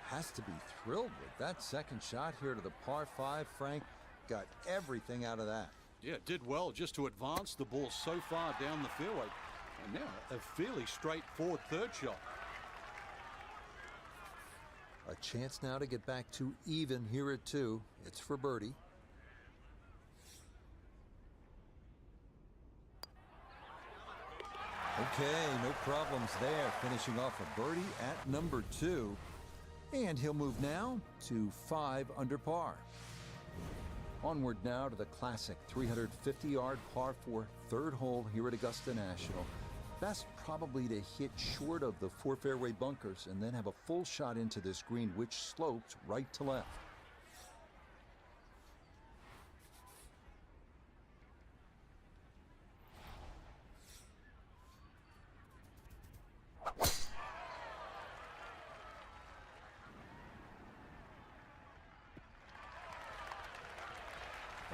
F: Has to be thrilled with that second shot here to the par 5, Frank. Got everything out of that.
D: Yeah, did well just to advance the ball so far down the fairway. And now a fairly straightforward third shot.
F: A chance now to get back to even here at 2. It's for birdie. Okay, no problems there. Finishing off a birdie at number 2. And he'll move now to 5 under par. Onward now to the classic 350-yard par 4 third hole here at Augusta National. Best probably to hit short of the 4 fairway bunkers and then have a full shot into this green, which slopes right to left.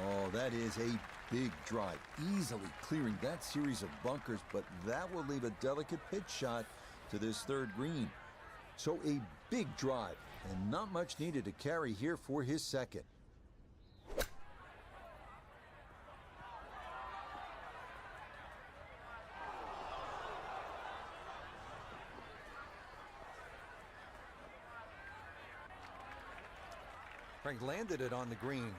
F: Oh, that is a big drive, easily clearing that series of bunkers, but that will leave a delicate pitch shot to this third green. So a big drive, and not much needed to carry here for his second. Frank landed it on the green.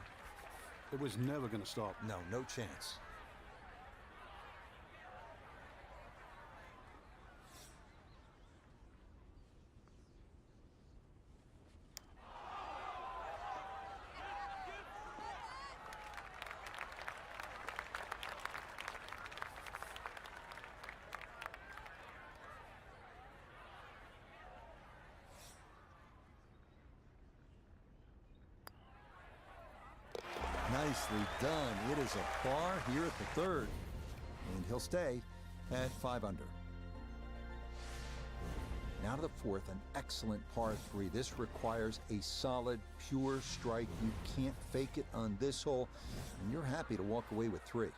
D: It was never going to stop.
F: No, no chance. Nicely done. It is a par here at the third, and he'll stay at 5 under. Now to the fourth, an excellent par 3. This requires a solid, pure strike. You can't fake it on this hole, and you're happy to walk away with 3.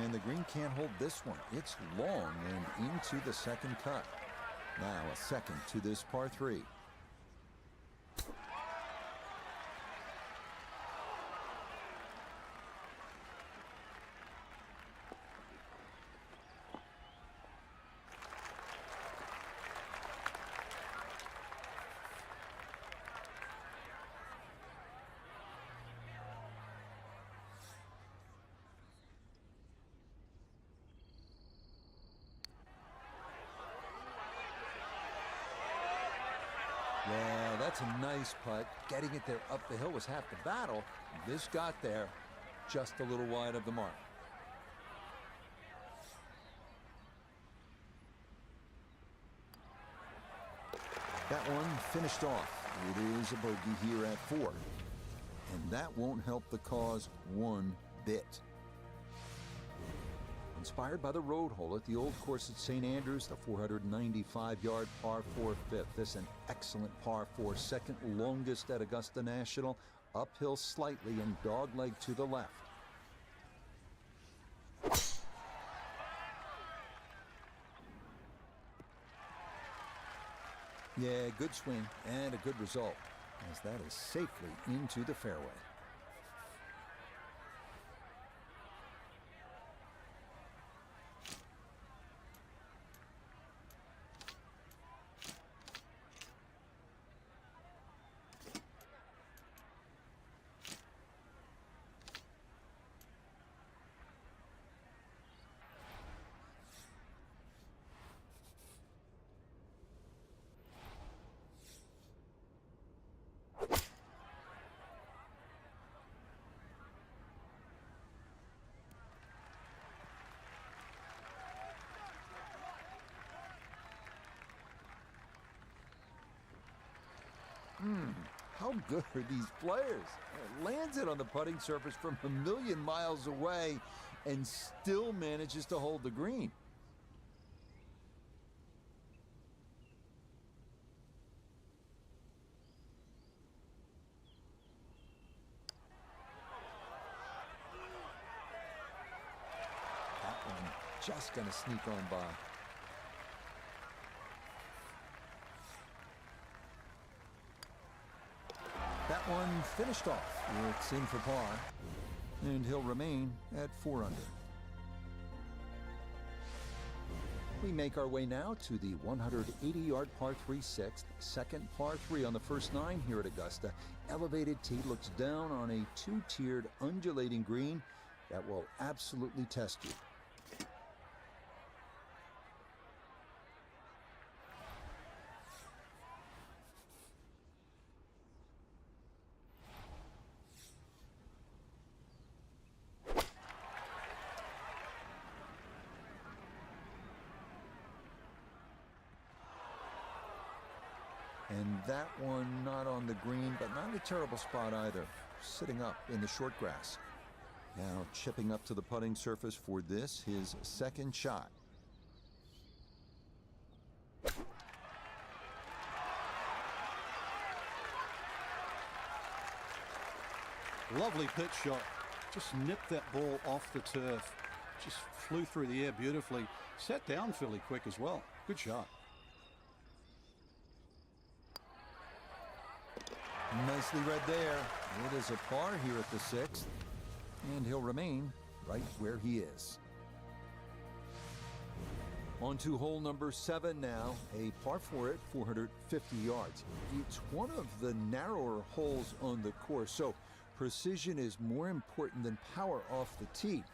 F: And the green can't hold this one. It's long and into the second cut. Now a second to this par 3. Yeah, that's a nice putt. Getting it there up the hill was half the battle. This got there just a little wide of the mark. That one finished off. It is a bogey here at 4. And that won't help the cause one bit. Inspired by the road hole at the old course at St. Andrews, the 495-yard par 4 fifth. This an excellent par 4, second longest at Augusta National. Uphill slightly and dogleg to the left. Yeah, good swing and a good result, as that is safely into the fairway. How good are these players? Lands it on the putting surface from a million miles away and still manages to hold the green. That one just going to sneak on by. That one finished off. It's in for par, and he'll remain at 4 under. We make our way now to the 180-yard par 3 6th, second par 3 on the first 9 here at Augusta. Elevated tee looks down on a 2-tiered undulating green that will absolutely test you. And that one not on the green, but not a terrible spot either. Sitting up in the short grass. Now chipping up to the putting surface for this, his second shot.
D: Lovely pitch shot. Just nipped that ball off the turf. Just flew through the air beautifully. Sat down fairly quick as well. Good shot.
F: Nicely read there. It is a par here at the 6th, and he'll remain right where he is. On to hole number 7 now, a par 4 at 450 yards. It's one of the narrower holes on the course, so precision is more important than power off the tee.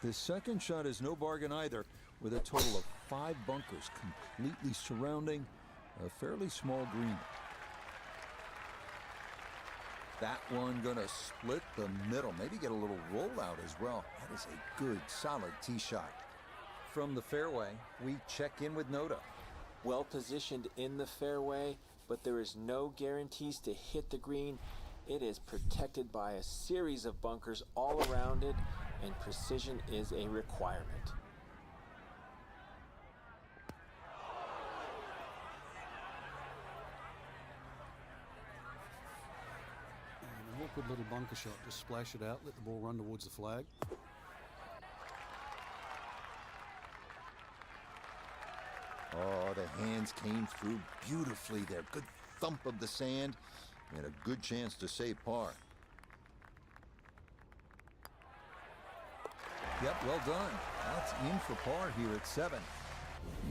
F: The second shot is no bargain either, with a total of 5 bunkers completely surrounding a fairly small green. That one gonna split the middle, maybe get a little rollout as well. That is a good, solid tee shot. From the fairway, we check in with Notah.
E: Well positioned in the fairway, but there is no guarantees to hit the green. It is protected by a series of bunkers all around it, and precision is a requirement.
D: An awkward little bunker shot. Just splash it out, let the ball run towards the flag.
F: Oh, the hands came through beautifully there. Good thump of the sand and a good chance to save par. Yep, well done. That's in for par here at 7.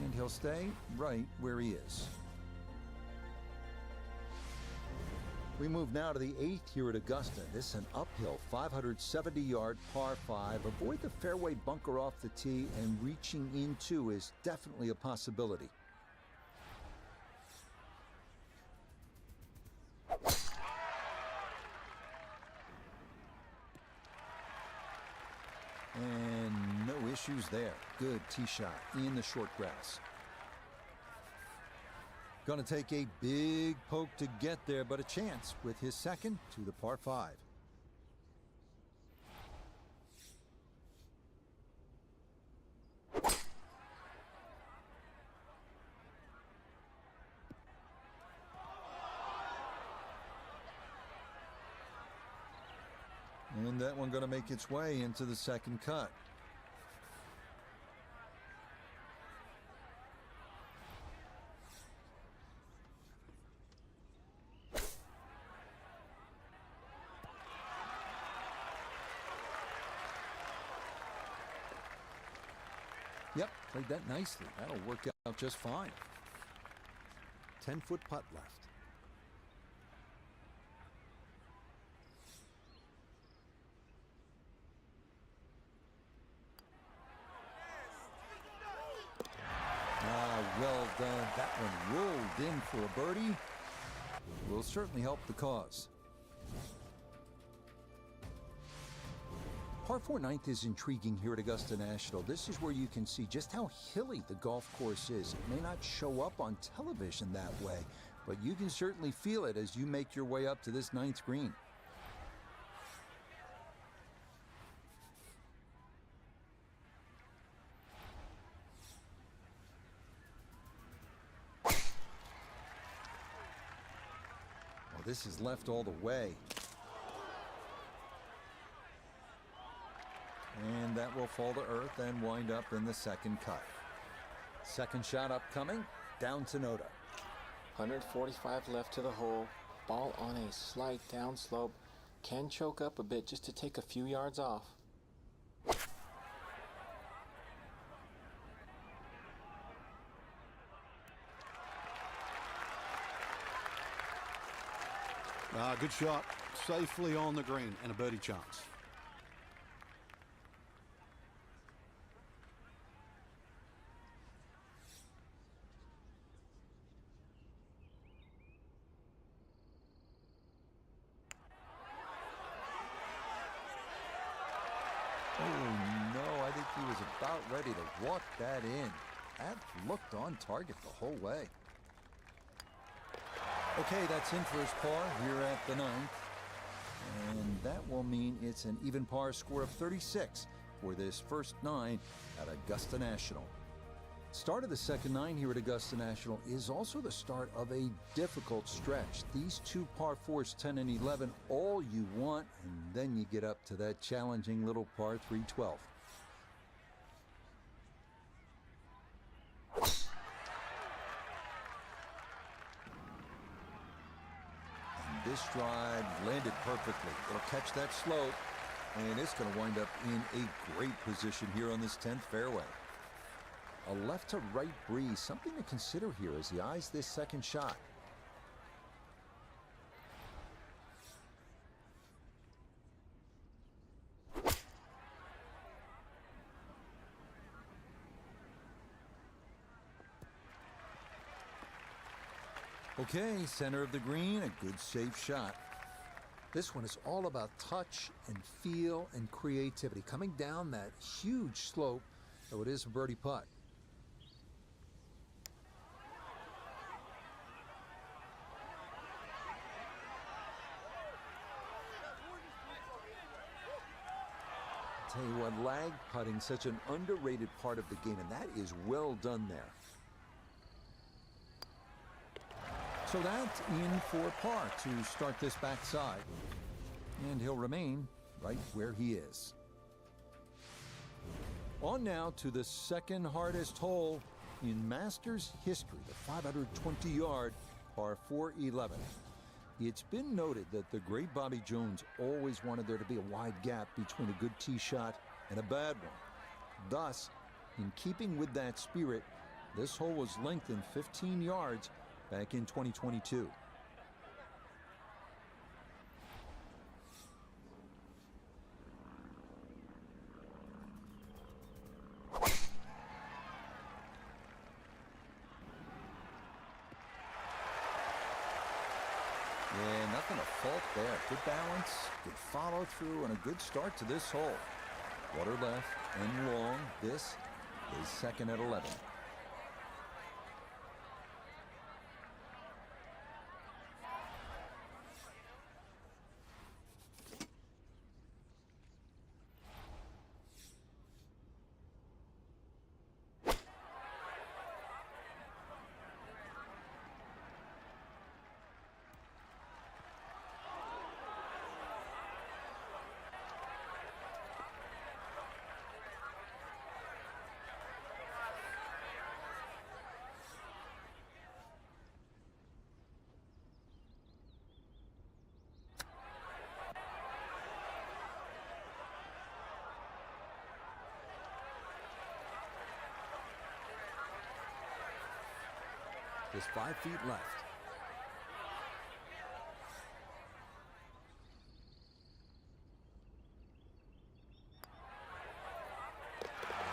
F: And he'll stay right where he is. We move now to the 8th here at Augusta. This is an uphill 570-yard par 5. Avoid the fairway bunker off the tee, and reaching into is definitely a possibility. And no issues there. Good tee shot in the short grass. Going to take a big poke to get there, but a chance with his second to the par 5. And that one going to make its way into the second cut. Yep, played that nicely. That'll work out just fine. 10-foot putt left. Well done. That one rolled in for a birdie. Will certainly help the cause. Par 4 9th is intriguing here at Augusta National. This is where you can see just how hilly the golf course is. It may not show up on television that way, but you can certainly feel it as you make your way up to this ninth green. Well, this is left all the way. And that will fall to earth and wind up in the second cut. Second shot upcoming, down to Noda.
E: 145 left to the hole. Ball on a slight downslope. Can choke up a bit just to take a few yards off.
D: Good shot. Safely on the green and a birdie chance.
F: Oh no, I think he was about ready to walk that in. That looked on target the whole way. Okay, that's in for his par here at the ninth. And that will mean it's an even par score of 36 for this first nine at Augusta National. Start of the second nine here at Augusta National is also the start of a difficult stretch. These two par fours, 10 and 11, all you want, and then you get up to that challenging little par 3, 12. And this drive landed perfectly. It'll catch that slope, and it's going to wind up in a great position here on this 10th fairway. A left to right breeze, something to consider here as he eyes this second shot. Okay, center of the green, a good safe shot. This one is all about touch and feel and creativity. Coming down that huge slope, though it is a birdie putt. Tell you what, lag putting, such an underrated part of the game, and that is well done there. So that's in for par to start this backside. And he'll remain right where he is. On now to the second hardest hole in Masters history, the 520-yard par 4-11. It's been noted that the great Bobby Jones always wanted there to be a wide gap between a good tee shot and a bad one. Thus, in keeping with that spirit, this hole was lengthened 15 yards back in 2022. Yeah, nothing to fault there. Good balance, good follow through, and a good start to this hole. Water left and long. This is second at 11. Just 5 feet left.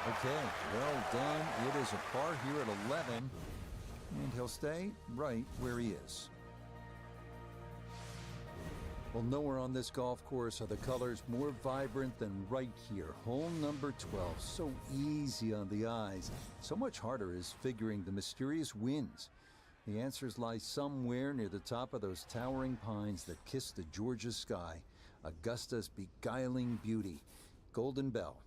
F: Okay, well done. It is a par here at 11, and he'll stay right where he is. Well, nowhere on this golf course are the colors more vibrant than right here. Hole number 12, so easy on the eyes. So much harder is figuring the mysterious winds. The answers lie somewhere near the top of those towering pines that kiss the Georgia sky. Augusta's beguiling beauty. Golden Bell.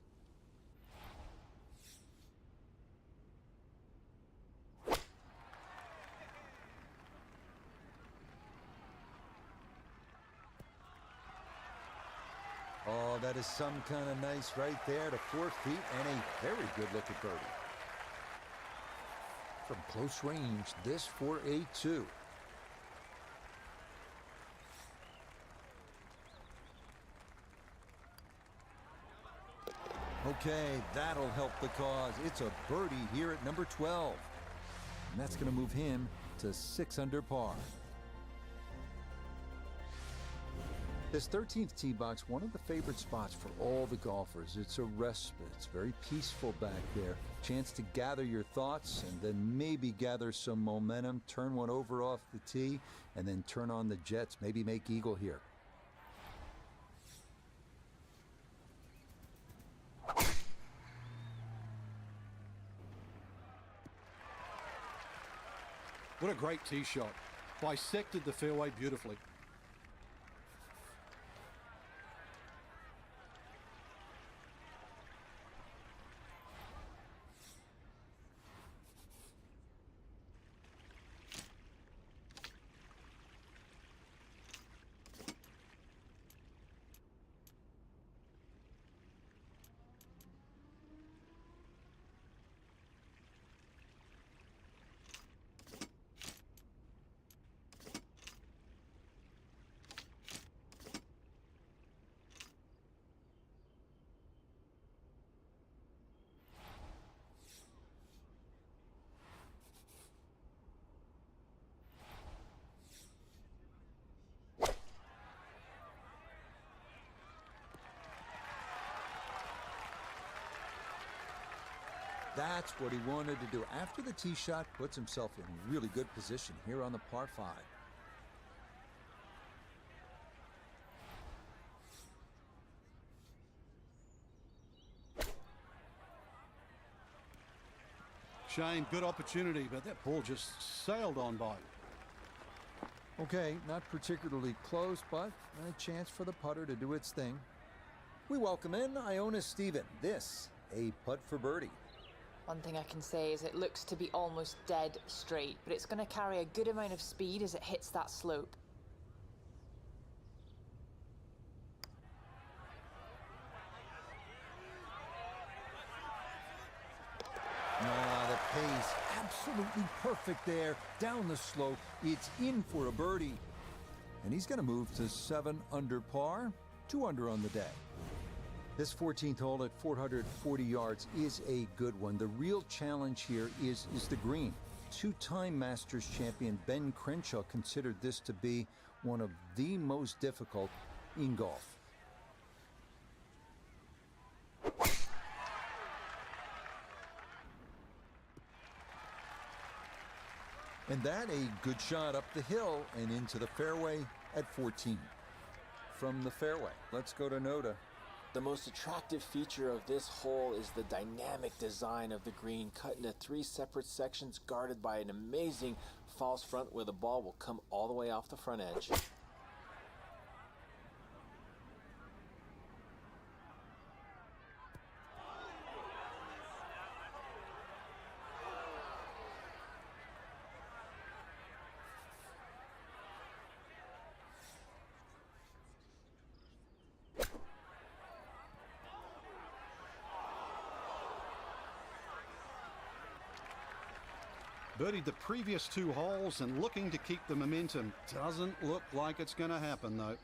F: Oh, that is some kind of nice right there to 4 feet and a very good look at birdie. From close range, this for a 2. Okay, that'll help the cause. It's a birdie here at number 12. And that's going to move him to 6 under par. This 13th tee box, one of the favorite spots for all the golfers. It's a respite. It's very peaceful back there. Chance to gather your thoughts and then maybe gather some momentum, turn one over off the tee, and then turn on the jets, maybe make eagle here.
D: What a great tee shot. Bisected the fairway beautifully.
F: That's what he wanted to do. After the tee shot, puts himself in really good position here on the par 5.
D: Shane, good opportunity, but that ball just sailed on by.
F: Okay, not particularly close, but a chance for the putter to do its thing. We welcome in Iona Stephen. This, a putt for birdie.
G: One thing I can say is it looks to be almost dead straight, but it's going to carry a good amount of speed as it hits that slope.
F: The pace, absolutely perfect there. Down the slope, it's in for a birdie. And he's going to move to 7 under par, 2 under on the day. This 14th hole at 440 yards is a good one. The real challenge here is the green. 2-time Masters champion Ben Crenshaw considered this to be one of the most difficult in golf. And that a good shot up the hill and into the fairway at 14. From the fairway, let's go to Noda.
E: The most attractive feature of this hole is the dynamic design of the green, cut into 3 separate sections guarded by an amazing false front where the ball will come all the way off the front edge.
D: Birdied the previous 2 holes and looking to keep the momentum. Doesn't look like it's going to happen, though.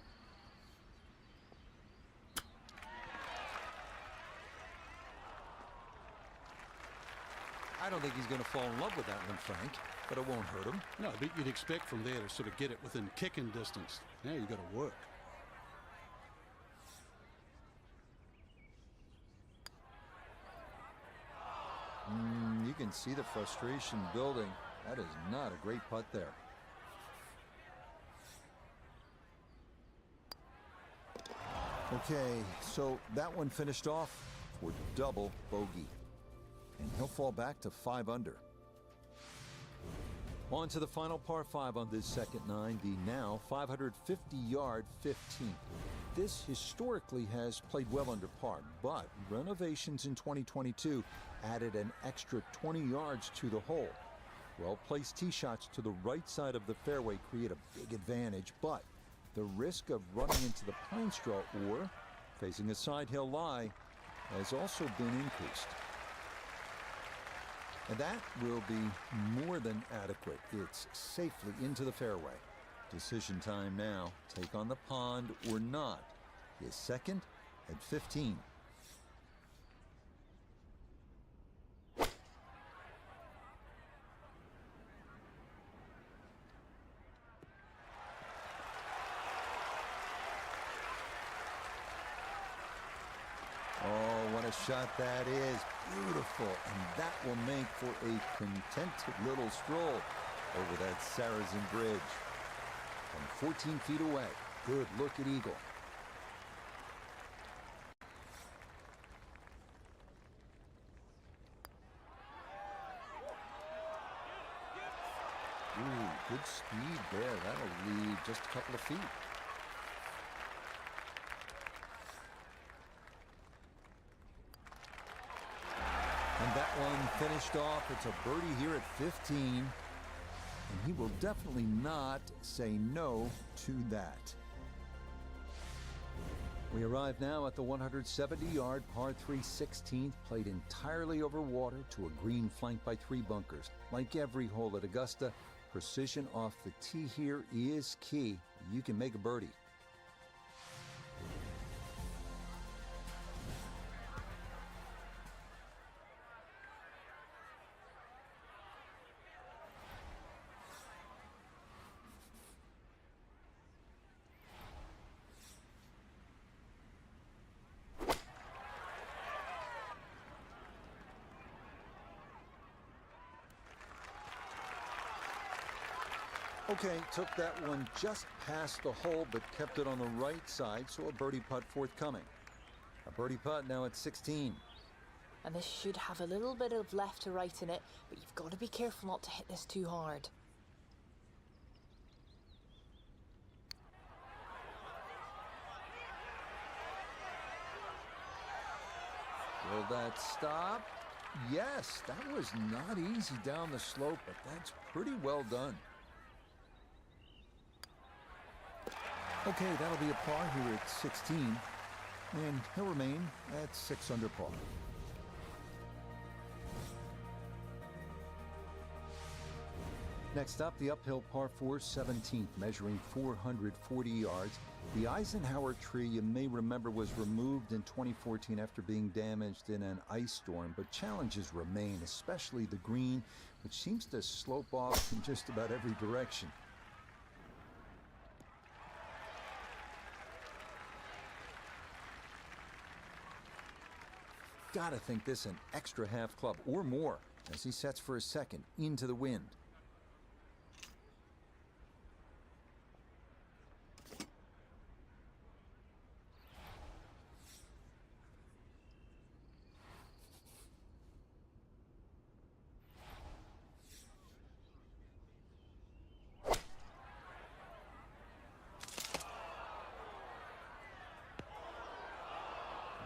F: I don't think he's going to fall in love with that one, Frank, but it won't hurt him.
D: No, but you'd expect from there to sort of get it within kicking distance. Now you've got to work.
F: You can see the frustration building. That is not a great putt there. Okay, so that one finished off for double bogey. And he'll fall back to 5 under. On to the final par 5 on this second 9, the now 550-yard 15th. This historically has played well under par, but renovations in 2022 added an extra 20 yards to the hole. Well-placed tee shots to the right side of the fairway create a big advantage, but the risk of running into the pine straw or facing a side hill lie has also been increased. And that will be more than adequate. It's safely into the fairway. Decision time now. Take on the pond or not. His second at 15. Oh, what a shot that is. Beautiful. And that will make for a contented little stroll over that Saracen Bridge. From 14 feet away. Good look at Eagle. Ooh, good speed there. That'll leave just a couple of feet. And that one finished off. It's a birdie here at 15. And he will definitely not say no to that. We arrive now at the 170-yard par 3 16th, played entirely over water to a green flanked by 3 bunkers. Like every hole at Augusta, precision off the tee here is key. You can make a birdie. Okay, took that one just past the hole, but kept it on the right side, so a birdie putt forthcoming. A birdie putt now at 16.
G: And this should have a little bit of left to right in it, but you've got to be careful not to hit this too hard.
F: Will that stop? Yes, that was not easy down the slope, but that's pretty well done. Okay, that'll be a par here at 16, and he'll remain at 6 under par. Next up, the uphill par 4 17th, measuring 440 yards. The Eisenhower tree, you may remember, was removed in 2014 after being damaged in an ice storm, but challenges remain, especially the green, which seems to slope off in just about every direction. Gotta think this an extra half club or more as he sets for his second into the wind.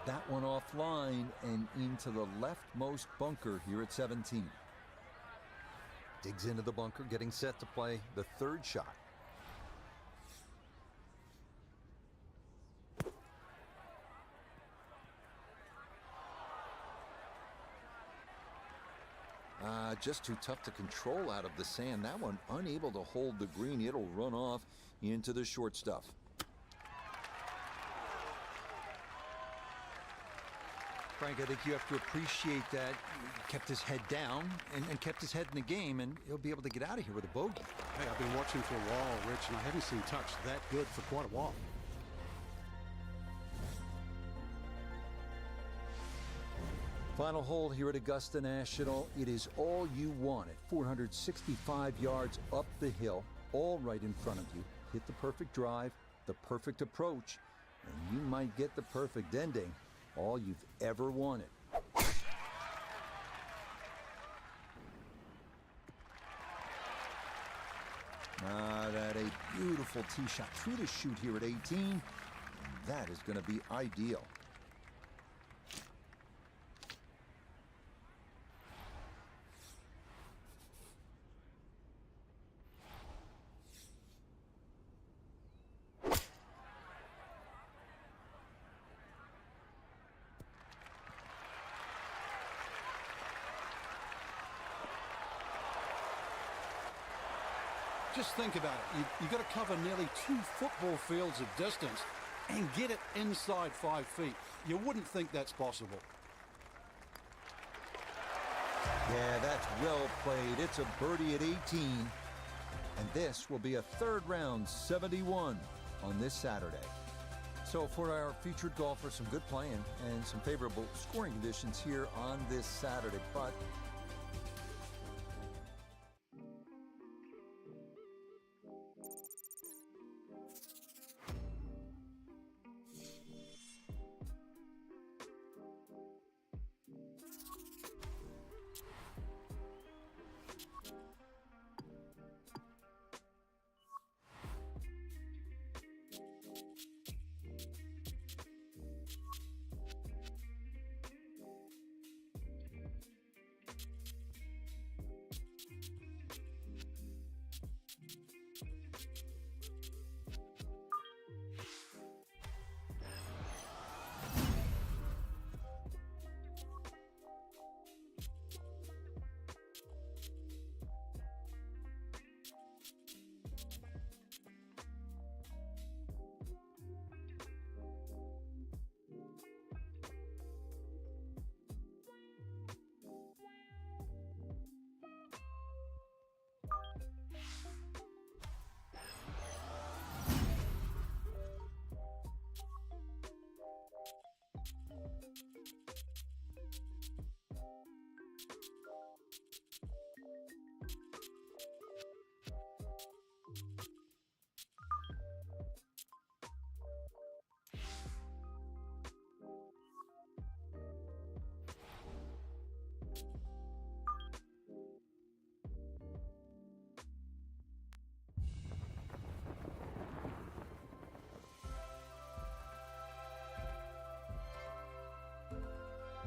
F: That one offline and into the leftmost bunker here at 17. Digs into the bunker, getting set to play the third shot. Just too tough to control out of the sand. That one unable to hold the green. It'll run off into the short stuff. Frank, I think you have to appreciate that he kept his head down and kept his head in the game, and he'll be able to get out of here with a bogey.
D: Hey, I've been watching for a while, Rich, and I haven't seen touch that good for quite a while.
F: Final hole here at Augusta National. It is all you want at 465 yards up the hill, all right in front of you. Hit the perfect drive, the perfect approach, and you might get the perfect ending. All you've ever wanted. beautiful tee shot through the chute here at 18. That is going to be ideal.
D: Just think about it. You've got to cover nearly 2 football fields of distance and get it inside 5 feet. You wouldn't think that's possible.
F: Yeah, that's well played. It's a birdie at 18. And this will be a third round 71 on this Saturday. So for our featured golfer, some good playing and some favorable scoring conditions here on this Saturday. But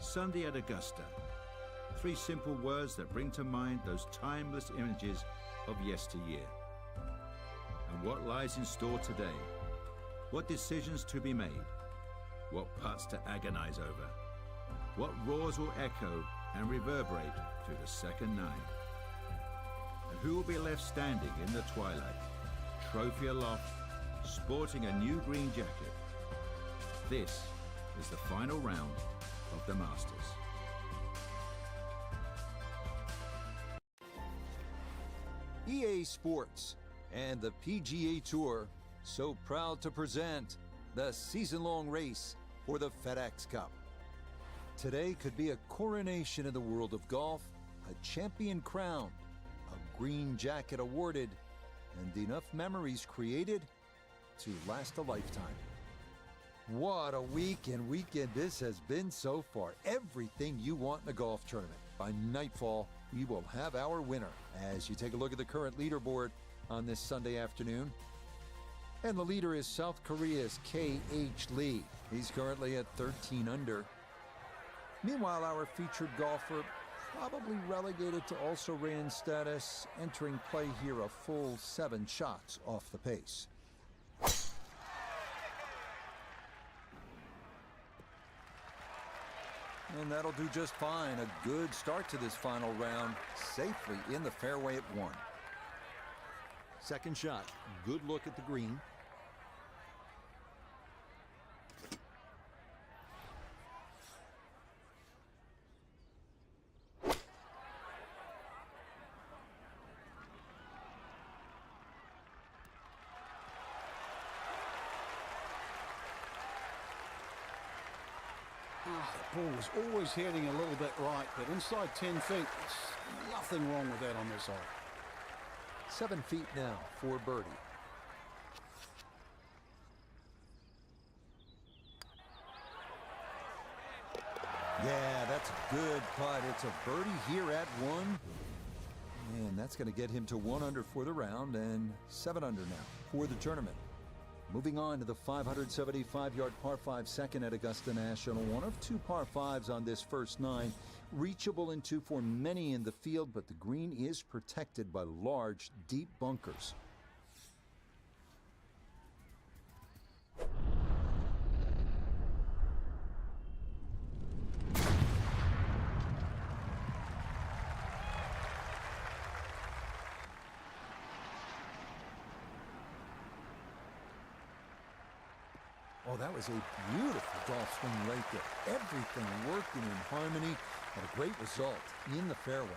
A: Sunday at Augusta. 3 simple words that bring to mind those timeless images of yesteryear. And what lies in store today? What decisions to be made? What putts to agonize over? What roars will echo and reverberate through the second 9? And who will be left standing in the twilight, trophy aloft, sporting a new green jacket? This is the final round of the Masters.
F: EA Sports and the PGA Tour so proud to present the season-long race for the FedEx Cup. Today could be a coronation in the world of golf, a champion crowned, a green jacket awarded, and enough memories created to last a lifetime. What a week and weekend this has been so far. Everything you want in a golf tournament. By nightfall, we will have our winner as you take a look at the current leaderboard on this Sunday afternoon. And the leader is South Korea's K.H. Lee. He's currently at 13 under. Meanwhile, our featured golfer, probably relegated to also-ran status, entering play here a full 7 shots off the pace. And that'll do just fine. A good start to this final round, safely in the fairway at 1. Second shot, good look at the green.
D: The ball was always heading a little bit right, but inside 10 feet, there's nothing wrong with that on this hole.
F: 7 feet now for birdie. Yeah, that's a good putt. It's a birdie here at 1. And that's going to get him to 1 under for the round and 7 under now for the tournament. Moving on to the 575-yard par 5 second at Augusta National. One of 2 par 5s on this first 9. Reachable in 2 for many in the field, but the green is protected by large, deep bunkers. Oh, that was a beautiful golf swing right there. Everything working in harmony and a great result in the fairway.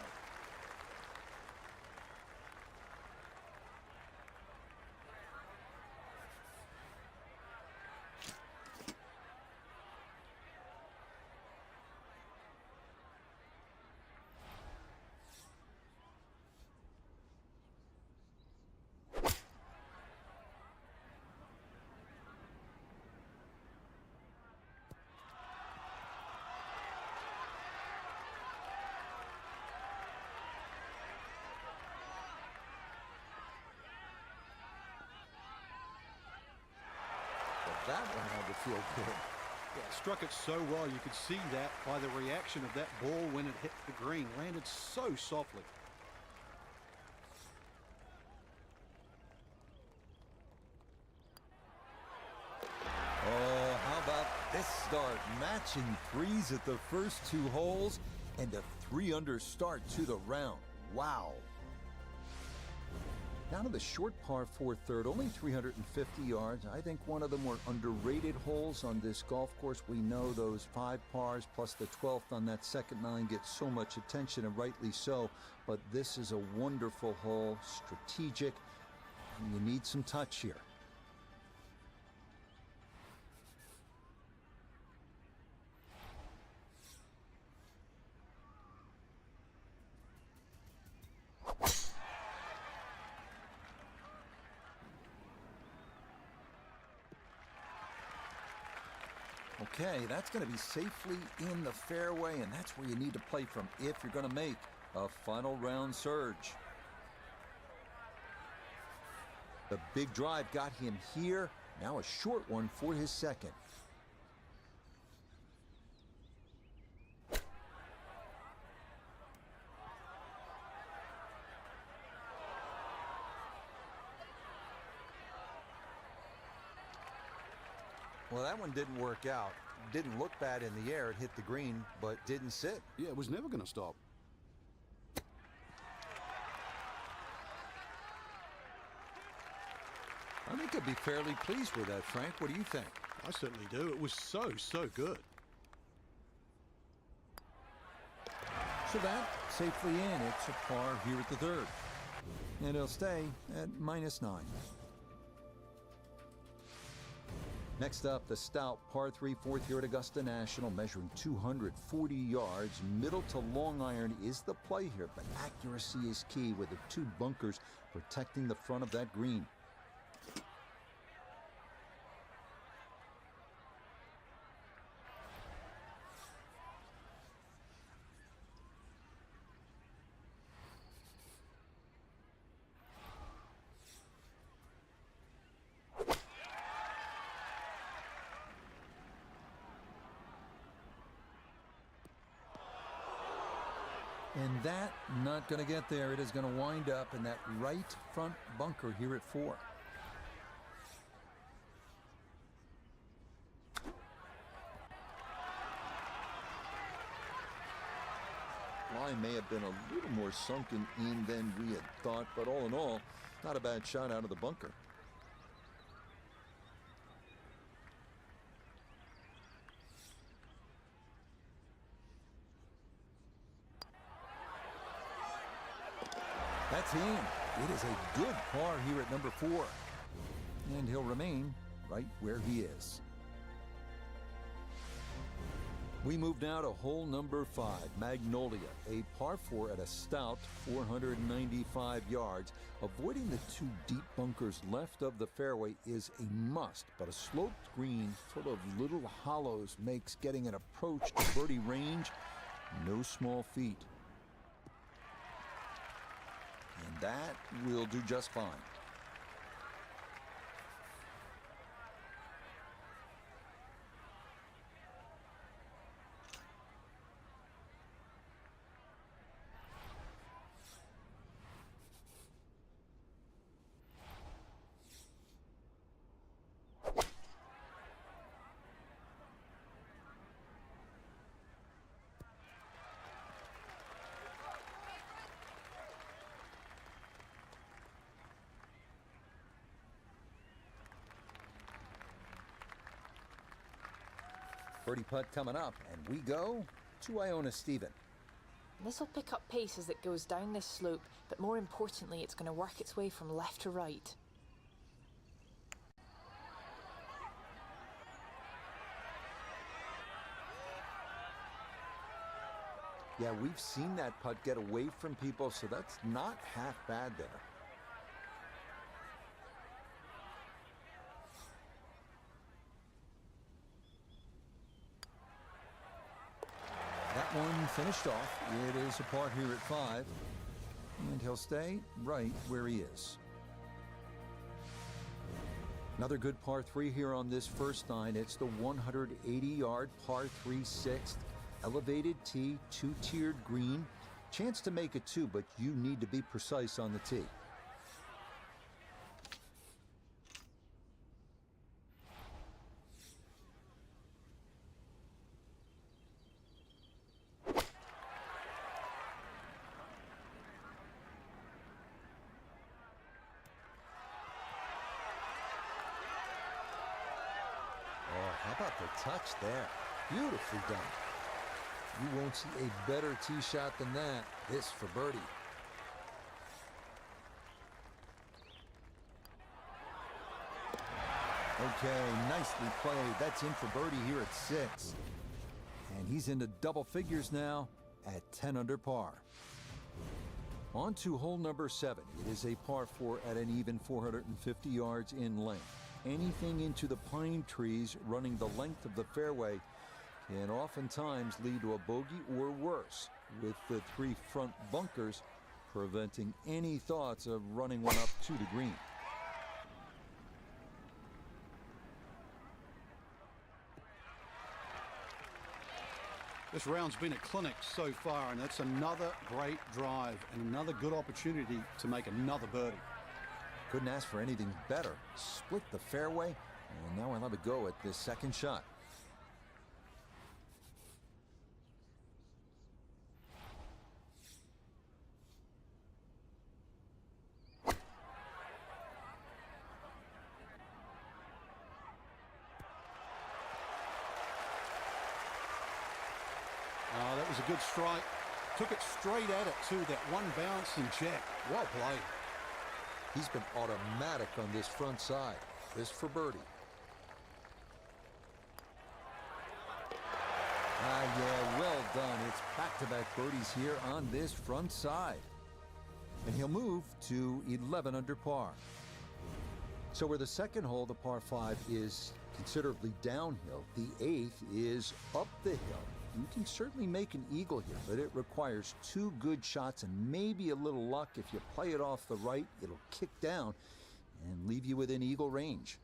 F: That one had to feel good.
D: Yeah, struck it so well. You could see that by the reaction of that ball when it hit the green. Landed so softly.
F: Oh, how about this start? Matching threes at the first 2 holes and a 3 under start to the round. Wow. Down to the short par 4 third, only 350 yards. I think one of the more underrated holes on this golf course. We know those 5 pars plus the 12th on that second 9 get so much attention, and rightly so. But this is a wonderful hole, strategic, and you need some touch here. Okay, that's going to be safely in the fairway, and that's where you need to play from if you're going to make a final round surge. The big drive got him here. Now a short one for his second.
H: Well, that one didn't work out. Didn't look bad in the air. It hit the green, but didn't sit.
D: Yeah, it was never going to stop.
F: I think I'd be fairly pleased with that, Frank. What do you think?
D: I certainly do. It was so good.
F: So that safely in. It's a par here at the third. And it'll stay at -9. Next up, the stout par 3 fourth here at Augusta National, measuring 240 yards. Middle to long iron is the play here, but accuracy is key with the 2 bunkers protecting the front of that green. And that not going to get there. It is going to wind up in that right front bunker here at 4. Line may have been a little more sunken in than we had thought, but all in all, not a bad shot out of the bunker. That's in. It is a good par here at number 4. And he'll remain right where he is. We move now to hole number 5, Magnolia, a par 4 at a stout 495 yards. Avoiding the 2 deep bunkers left of the fairway is a must, but a sloped green full of little hollows makes getting an approach to birdie range no small feat. That will do just fine. Birdie putt coming up, and we go to Iona Stephen.
G: This will pick up pace as it goes down this slope, but more importantly, it's going to work its way from left to right.
F: Yeah, we've seen that putt get away from people, so that's not half bad there. That one finished off. It is a par here at 5. And he'll stay right where he is. Another good par 3 here on this first 9. It's the 180-yard par 3 6th. Elevated tee, 2-tiered green. Chance to make it 2, but you need to be precise on the tee. How about the touch there? Beautifully done. You won't see a better tee shot than that. This for birdie. Okay, nicely played. That's in for birdie here at 6. And he's into double figures now at 10 under par. On to hole number 7. It is a par 4 at an even 450 yards in length. Anything into the pine trees running the length of the fairway can oftentimes lead to a bogey or worse, with the 3 front bunkers preventing any thoughts of running one up to the green.
D: This round's been a clinic so far, and that's another great drive and another good opportunity to make another birdie.
F: Couldn't ask for anything better. Split the fairway, and now I'll have a go at this second shot.
D: That was a good strike. Took it straight at it too. That one bouncing check. Well played.
F: He's been automatic on this front side. This for birdie. Yeah, well done. It's back-to-back birdies here on this front side. And he'll move to 11 under par. So where the second hole, the par 5, is considerably downhill, the 8th is up the hill. You can certainly make an eagle here, but it requires 2 good shots and maybe a little luck. If you play it off the right, it'll kick down and leave you within eagle range.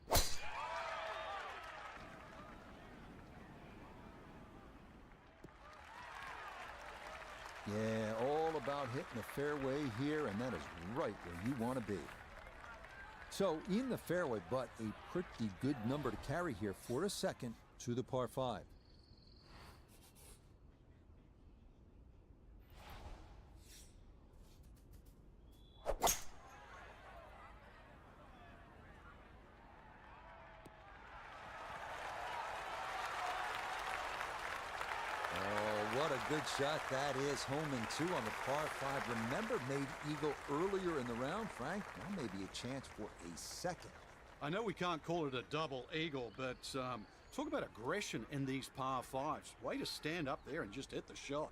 F: Yeah, all about hitting the fairway here, and that is right where you want to be. So in the fairway, but a pretty good number to carry here for a second to the par 5. What a good shot that is. Home in 2 on the par 5. Remember, made eagle earlier in the round, Frank. Now maybe a chance for a second.
D: I know we can't call it a double eagle, but talk about aggression in these par 5s. Way to stand up there and just hit the shot.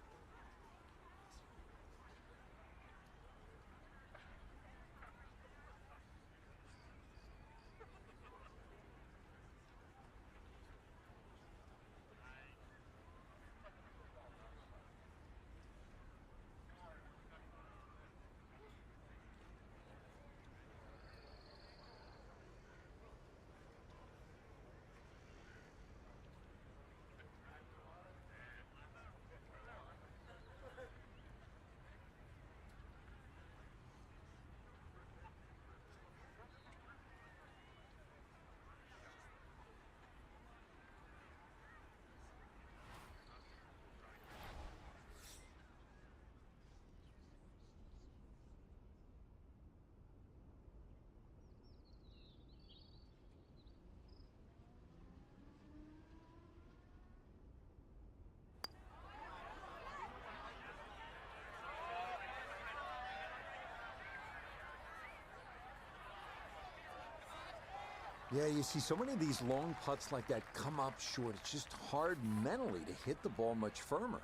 F: Yeah, you see so many of these long putts like that come up short. It's just hard mentally to hit the ball much firmer.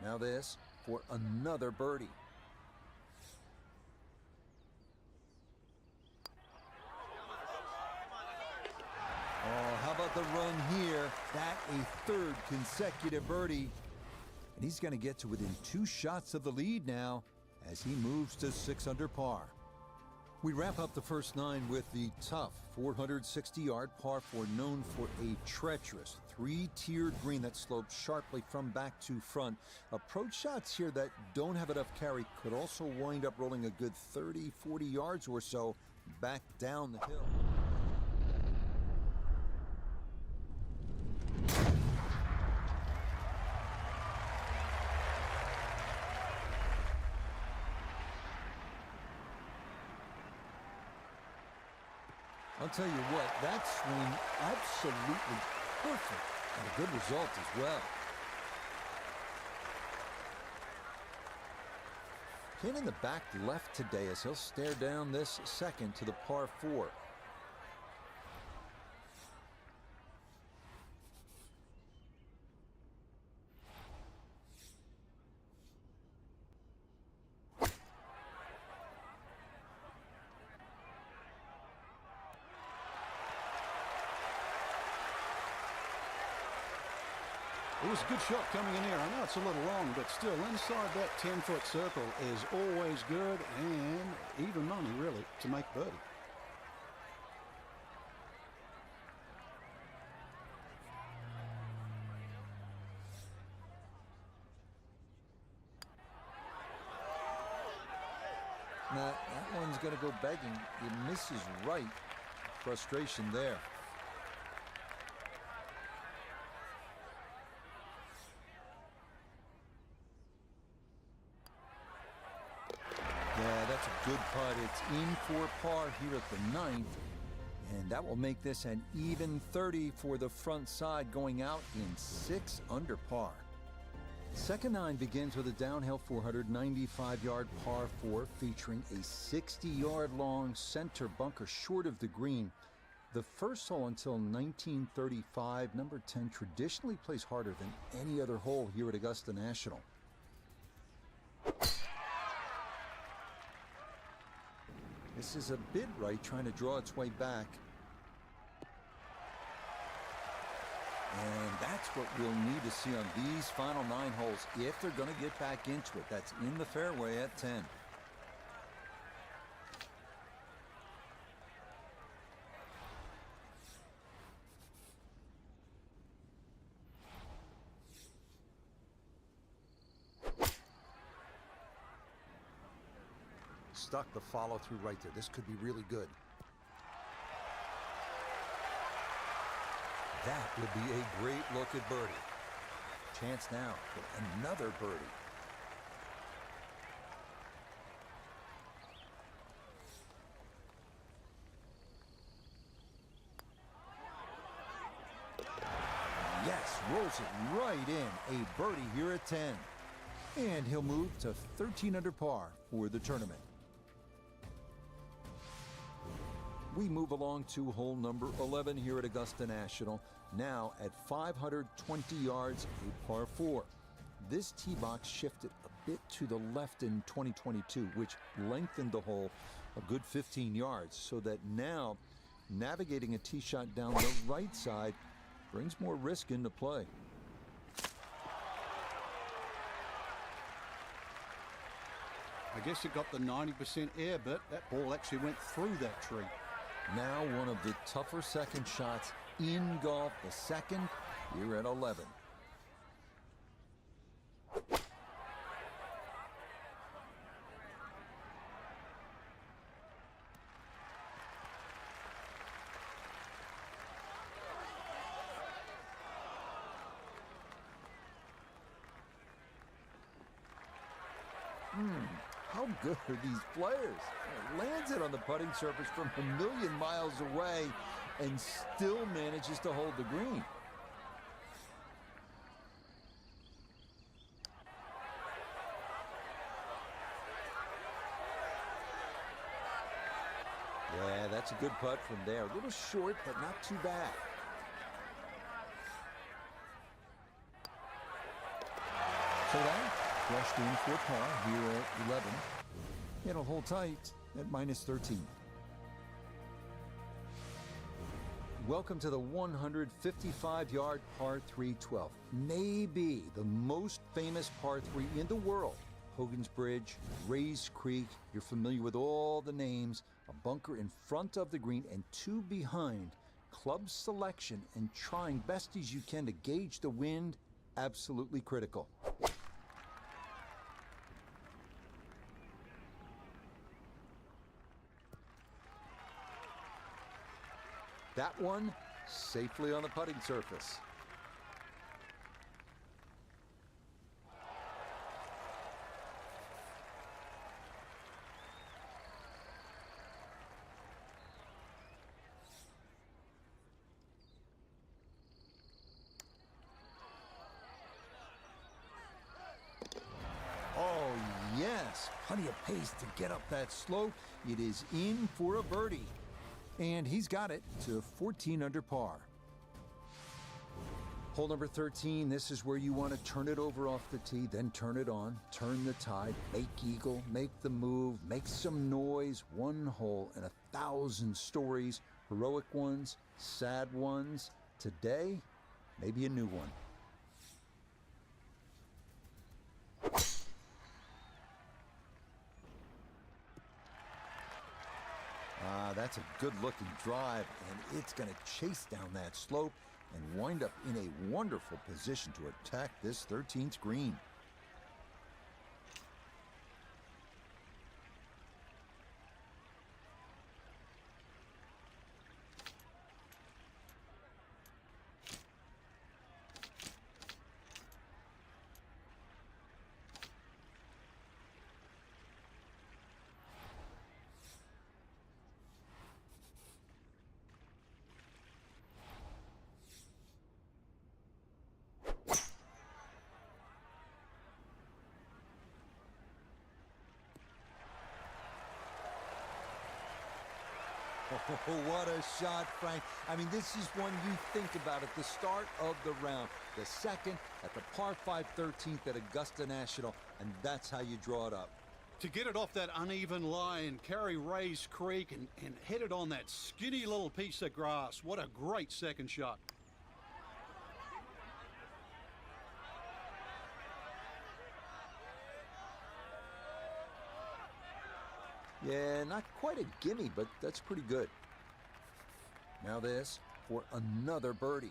F: Now this for another birdie. Oh, how about the run here? That a third consecutive birdie. And he's going to get to within 2 shots of the lead now as he moves to 6 under par. We wrap up the first 9 with the tough 460-yard par 4, known for a treacherous 3-tiered green that slopes sharply from back to front. Approach shots here that don't have enough carry could also wind up rolling a good 30, 40 yards or so back down the hill. I'll tell you what, that swing absolutely perfect and a good result as well. Pin in the back left today as he'll stare down this second to the par 4.
D: It was a good shot coming in here. I know it's a little long, but still inside that 10-foot circle is always good and even money, really, to make birdie.
F: Now, that one's going to go begging. He misses right. Frustration there. Yeah, that's a good putt. It's in for par here at the 9th. And that will make this an even 30 for the front side, going out in 6 under par. Second 9 begins with a downhill 495-yard par 4 featuring a 60-yard long center bunker short of the green. The first hole until 1935, number 10 traditionally plays harder than any other hole here at Augusta National. This is a bit right, trying to draw its way back. And that's what we'll need to see on these final 9 holes if they're going to get back into it. That's in the fairway at 10.
H: Stuck the follow through right there. This could be really good.
F: That would be a great look at birdie. Chance now for another birdie. Yes, rolls it right in. A birdie here at 10. And he'll move to 13 under par for the tournament. We move along to hole number 11 here at Augusta National, now at 520 yards, a par 4. This tee box shifted a bit to the left in 2022, which lengthened the hole a good 15 yards, so that now navigating a tee shot down the right side brings more risk into play.
D: I guess it got the 90% air, but that ball actually went through that tree.
F: Now one of the tougher second shots in golf, the second here at 11. How good are these players? Lands it on the putting surface from a million miles away and still manages to hold the green. Yeah, that's a good putt from there. A little short, but not too bad. So that flushed in for par here at 11. It'll hold tight at -13. Welcome to the 155-yard par 3 12. Maybe the most famous par 3 in the world. Hogan's Bridge, Rays Creek. You're familiar with all the names. A bunker in front of the green and two behind. Club selection and trying best as you can to gauge the wind, absolutely critical. That one safely on the putting surface. Oh, yes, plenty of pace to get up that slope. It is in for a birdie. And he's got it to 14 under par. Hole number 13, this is where you want to turn it over off the tee, then turn it on, turn the tide, make eagle, make the move, make some noise. One hole and 1,000 stories, heroic ones, sad ones. Today, maybe a new one. That's a good-looking drive, and it's going to chase down that slope and wind up in a wonderful position to attack this 13th green. Oh, what a shot, Frank. I mean, this is one you think about at the start of the round. The second at the par 5 13th at Augusta National, and that's how you draw it up.
D: To get it off that uneven line, carry Rays Creek and hit it on that skinny little piece of grass. What a great second shot.
F: Yeah, not quite a gimme, but that's pretty good. Now this for another birdie.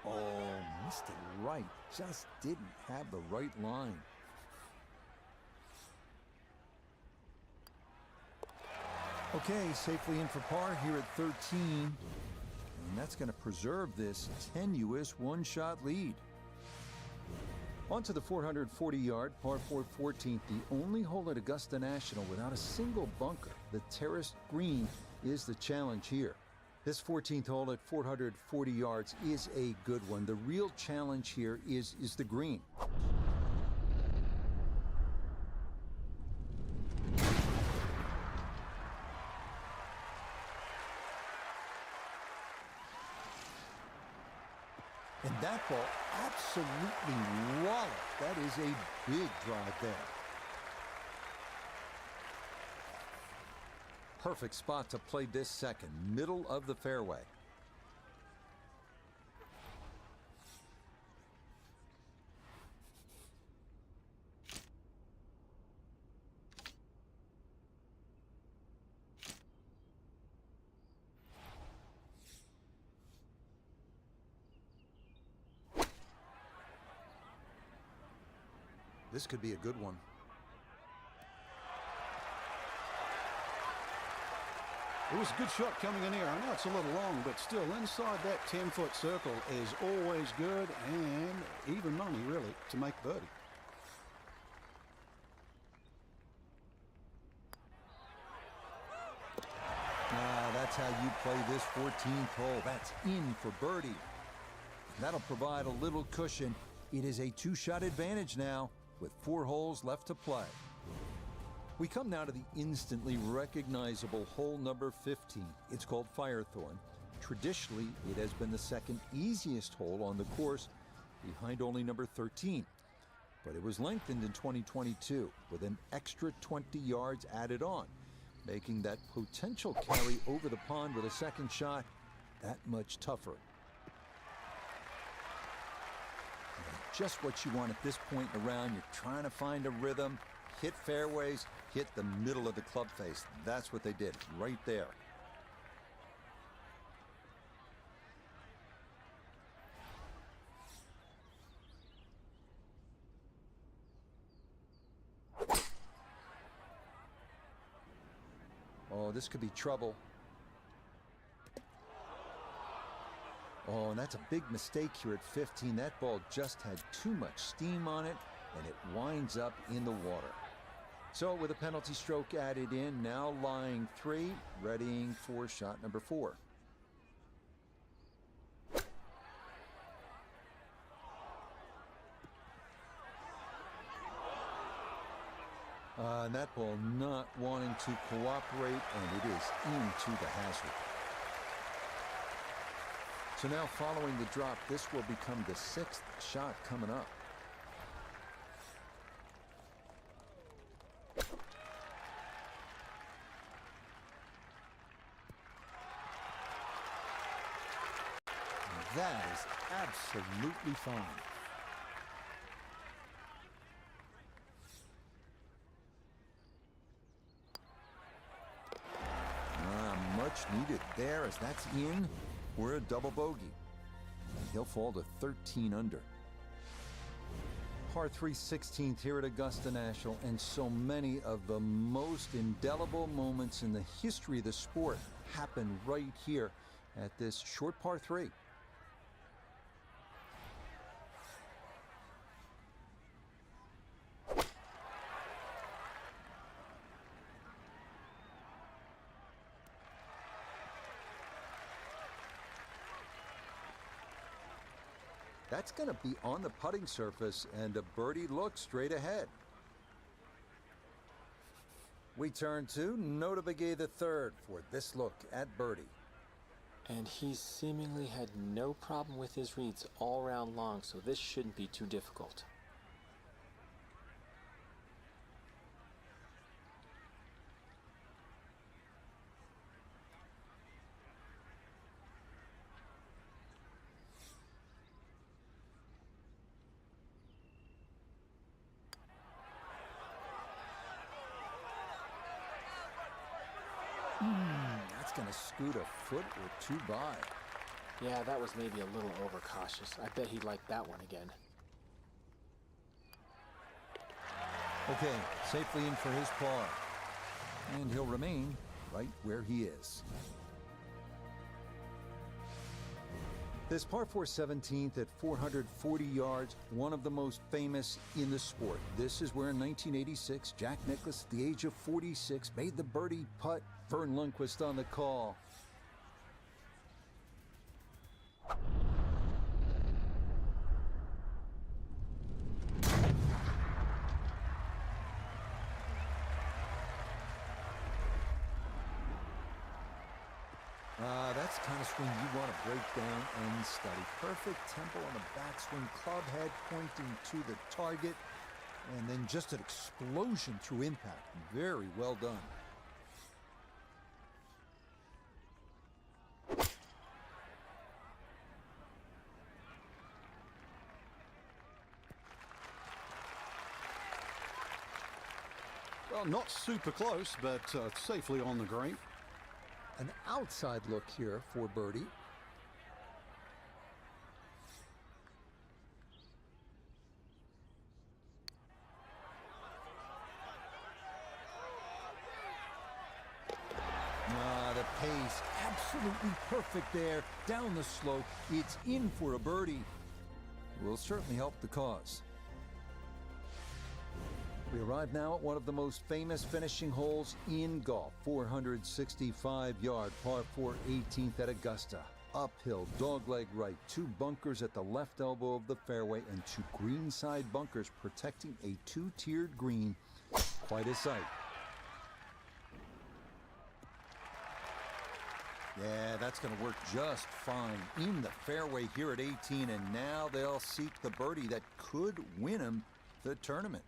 F: Oh, missed it right. Just didn't have the right line. Okay, safely in for par here at 13. And that's going to preserve this tenuous one-shot lead. On to the 440-yard par 4 14th, the only hole at Augusta National without a single bunker. The terraced green is the challenge here. This 14th hole at 440 yards is a good one. The real challenge here is the green. And that ball absolutely walloped. That is a big drive there. Perfect spot to play this second, middle of the fairway. This could be a good one.
D: It was a good shot coming in here. I know it's a little long, but still inside that 10-foot circle is always good, and even money, really, to make birdie.
F: That's how you play this 14th hole. That's in for birdie. That'll provide a little cushion. It is a two-shot advantage now, with 4 holes left to play. We come now to the instantly recognizable hole number 15. It's called Firethorn. Traditionally, it has been the second easiest hole on the course, behind only number 13. But it was lengthened in 2022 with an extra 20 yards added on, making that potential carry over the pond with a second shot that much tougher. Just what you want at this point in the round. You're trying to find a rhythm, hit fairways, hit the middle of the club face. That's what they did right there. Oh, this could be trouble. Oh, and that's a big mistake here at 15. That ball just had too much steam on it, and it winds up in the water. So with a penalty stroke added in, now lying 3, readying for shot number 4. And that ball not wanting to cooperate, and it is into the hazard. So now following the drop, this will become the 6th shot coming up. And that is absolutely fine. Much needed there, as that's in. We're a double bogey. And he'll fall to 13 under. Par 3 16th here at Augusta National, and so many of the most indelible moments in the history of the sport happen right here at this short par 3. That's going to be on the putting surface, and a birdie look straight ahead. We turn to Notah Begay III for this look at birdie.
E: And he seemingly had no problem with his reads all round long, so this shouldn't be too difficult.
F: That's going to scoot a foot or 2 by.
E: Yeah, that was maybe a little overcautious. I bet he'd like that one again.
F: Okay, safely in for his par. And he'll remain right where he is. This par 4 17th at 440 yards, one of the most famous in the sport. This is where in 1986, Jack Nicklaus, at the age of 46, made the birdie putt. Verne Lundquist on the call. That's the kind of swing you want to break down and study. Perfect tempo on the backswing, club head pointing to the target, and then just an explosion through impact. Very well done.
D: Well, not super close, but safely on the green.
F: An outside look here for birdie. The pace, absolutely perfect there. Down the slope, it's in for a birdie. Will certainly help the cause. We arrive now at one of the most famous finishing holes in golf, 465-yard par 4 18th at Augusta. Uphill, dogleg right, 2 bunkers at the left elbow of the fairway, and 2 greenside bunkers protecting a 2-tiered green. Quite a sight. Yeah, that's going to work just fine in the fairway here at 18, and now they'll seek the birdie that could win them the tournament.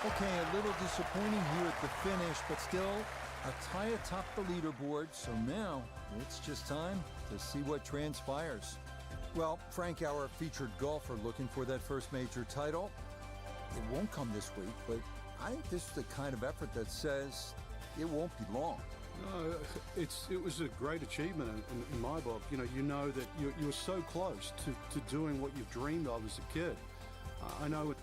F: Okay, a little disappointing here at the finish, but still a tie atop the leaderboard. So now it's just time to see what transpires. Well, Frank, our featured golfer looking for that first major title. It won't come this week, but I think this is the kind of effort that says it won't be long.
D: No, it was a great achievement in my book. You know that you were so close to doing what you dreamed of as a kid. I know it.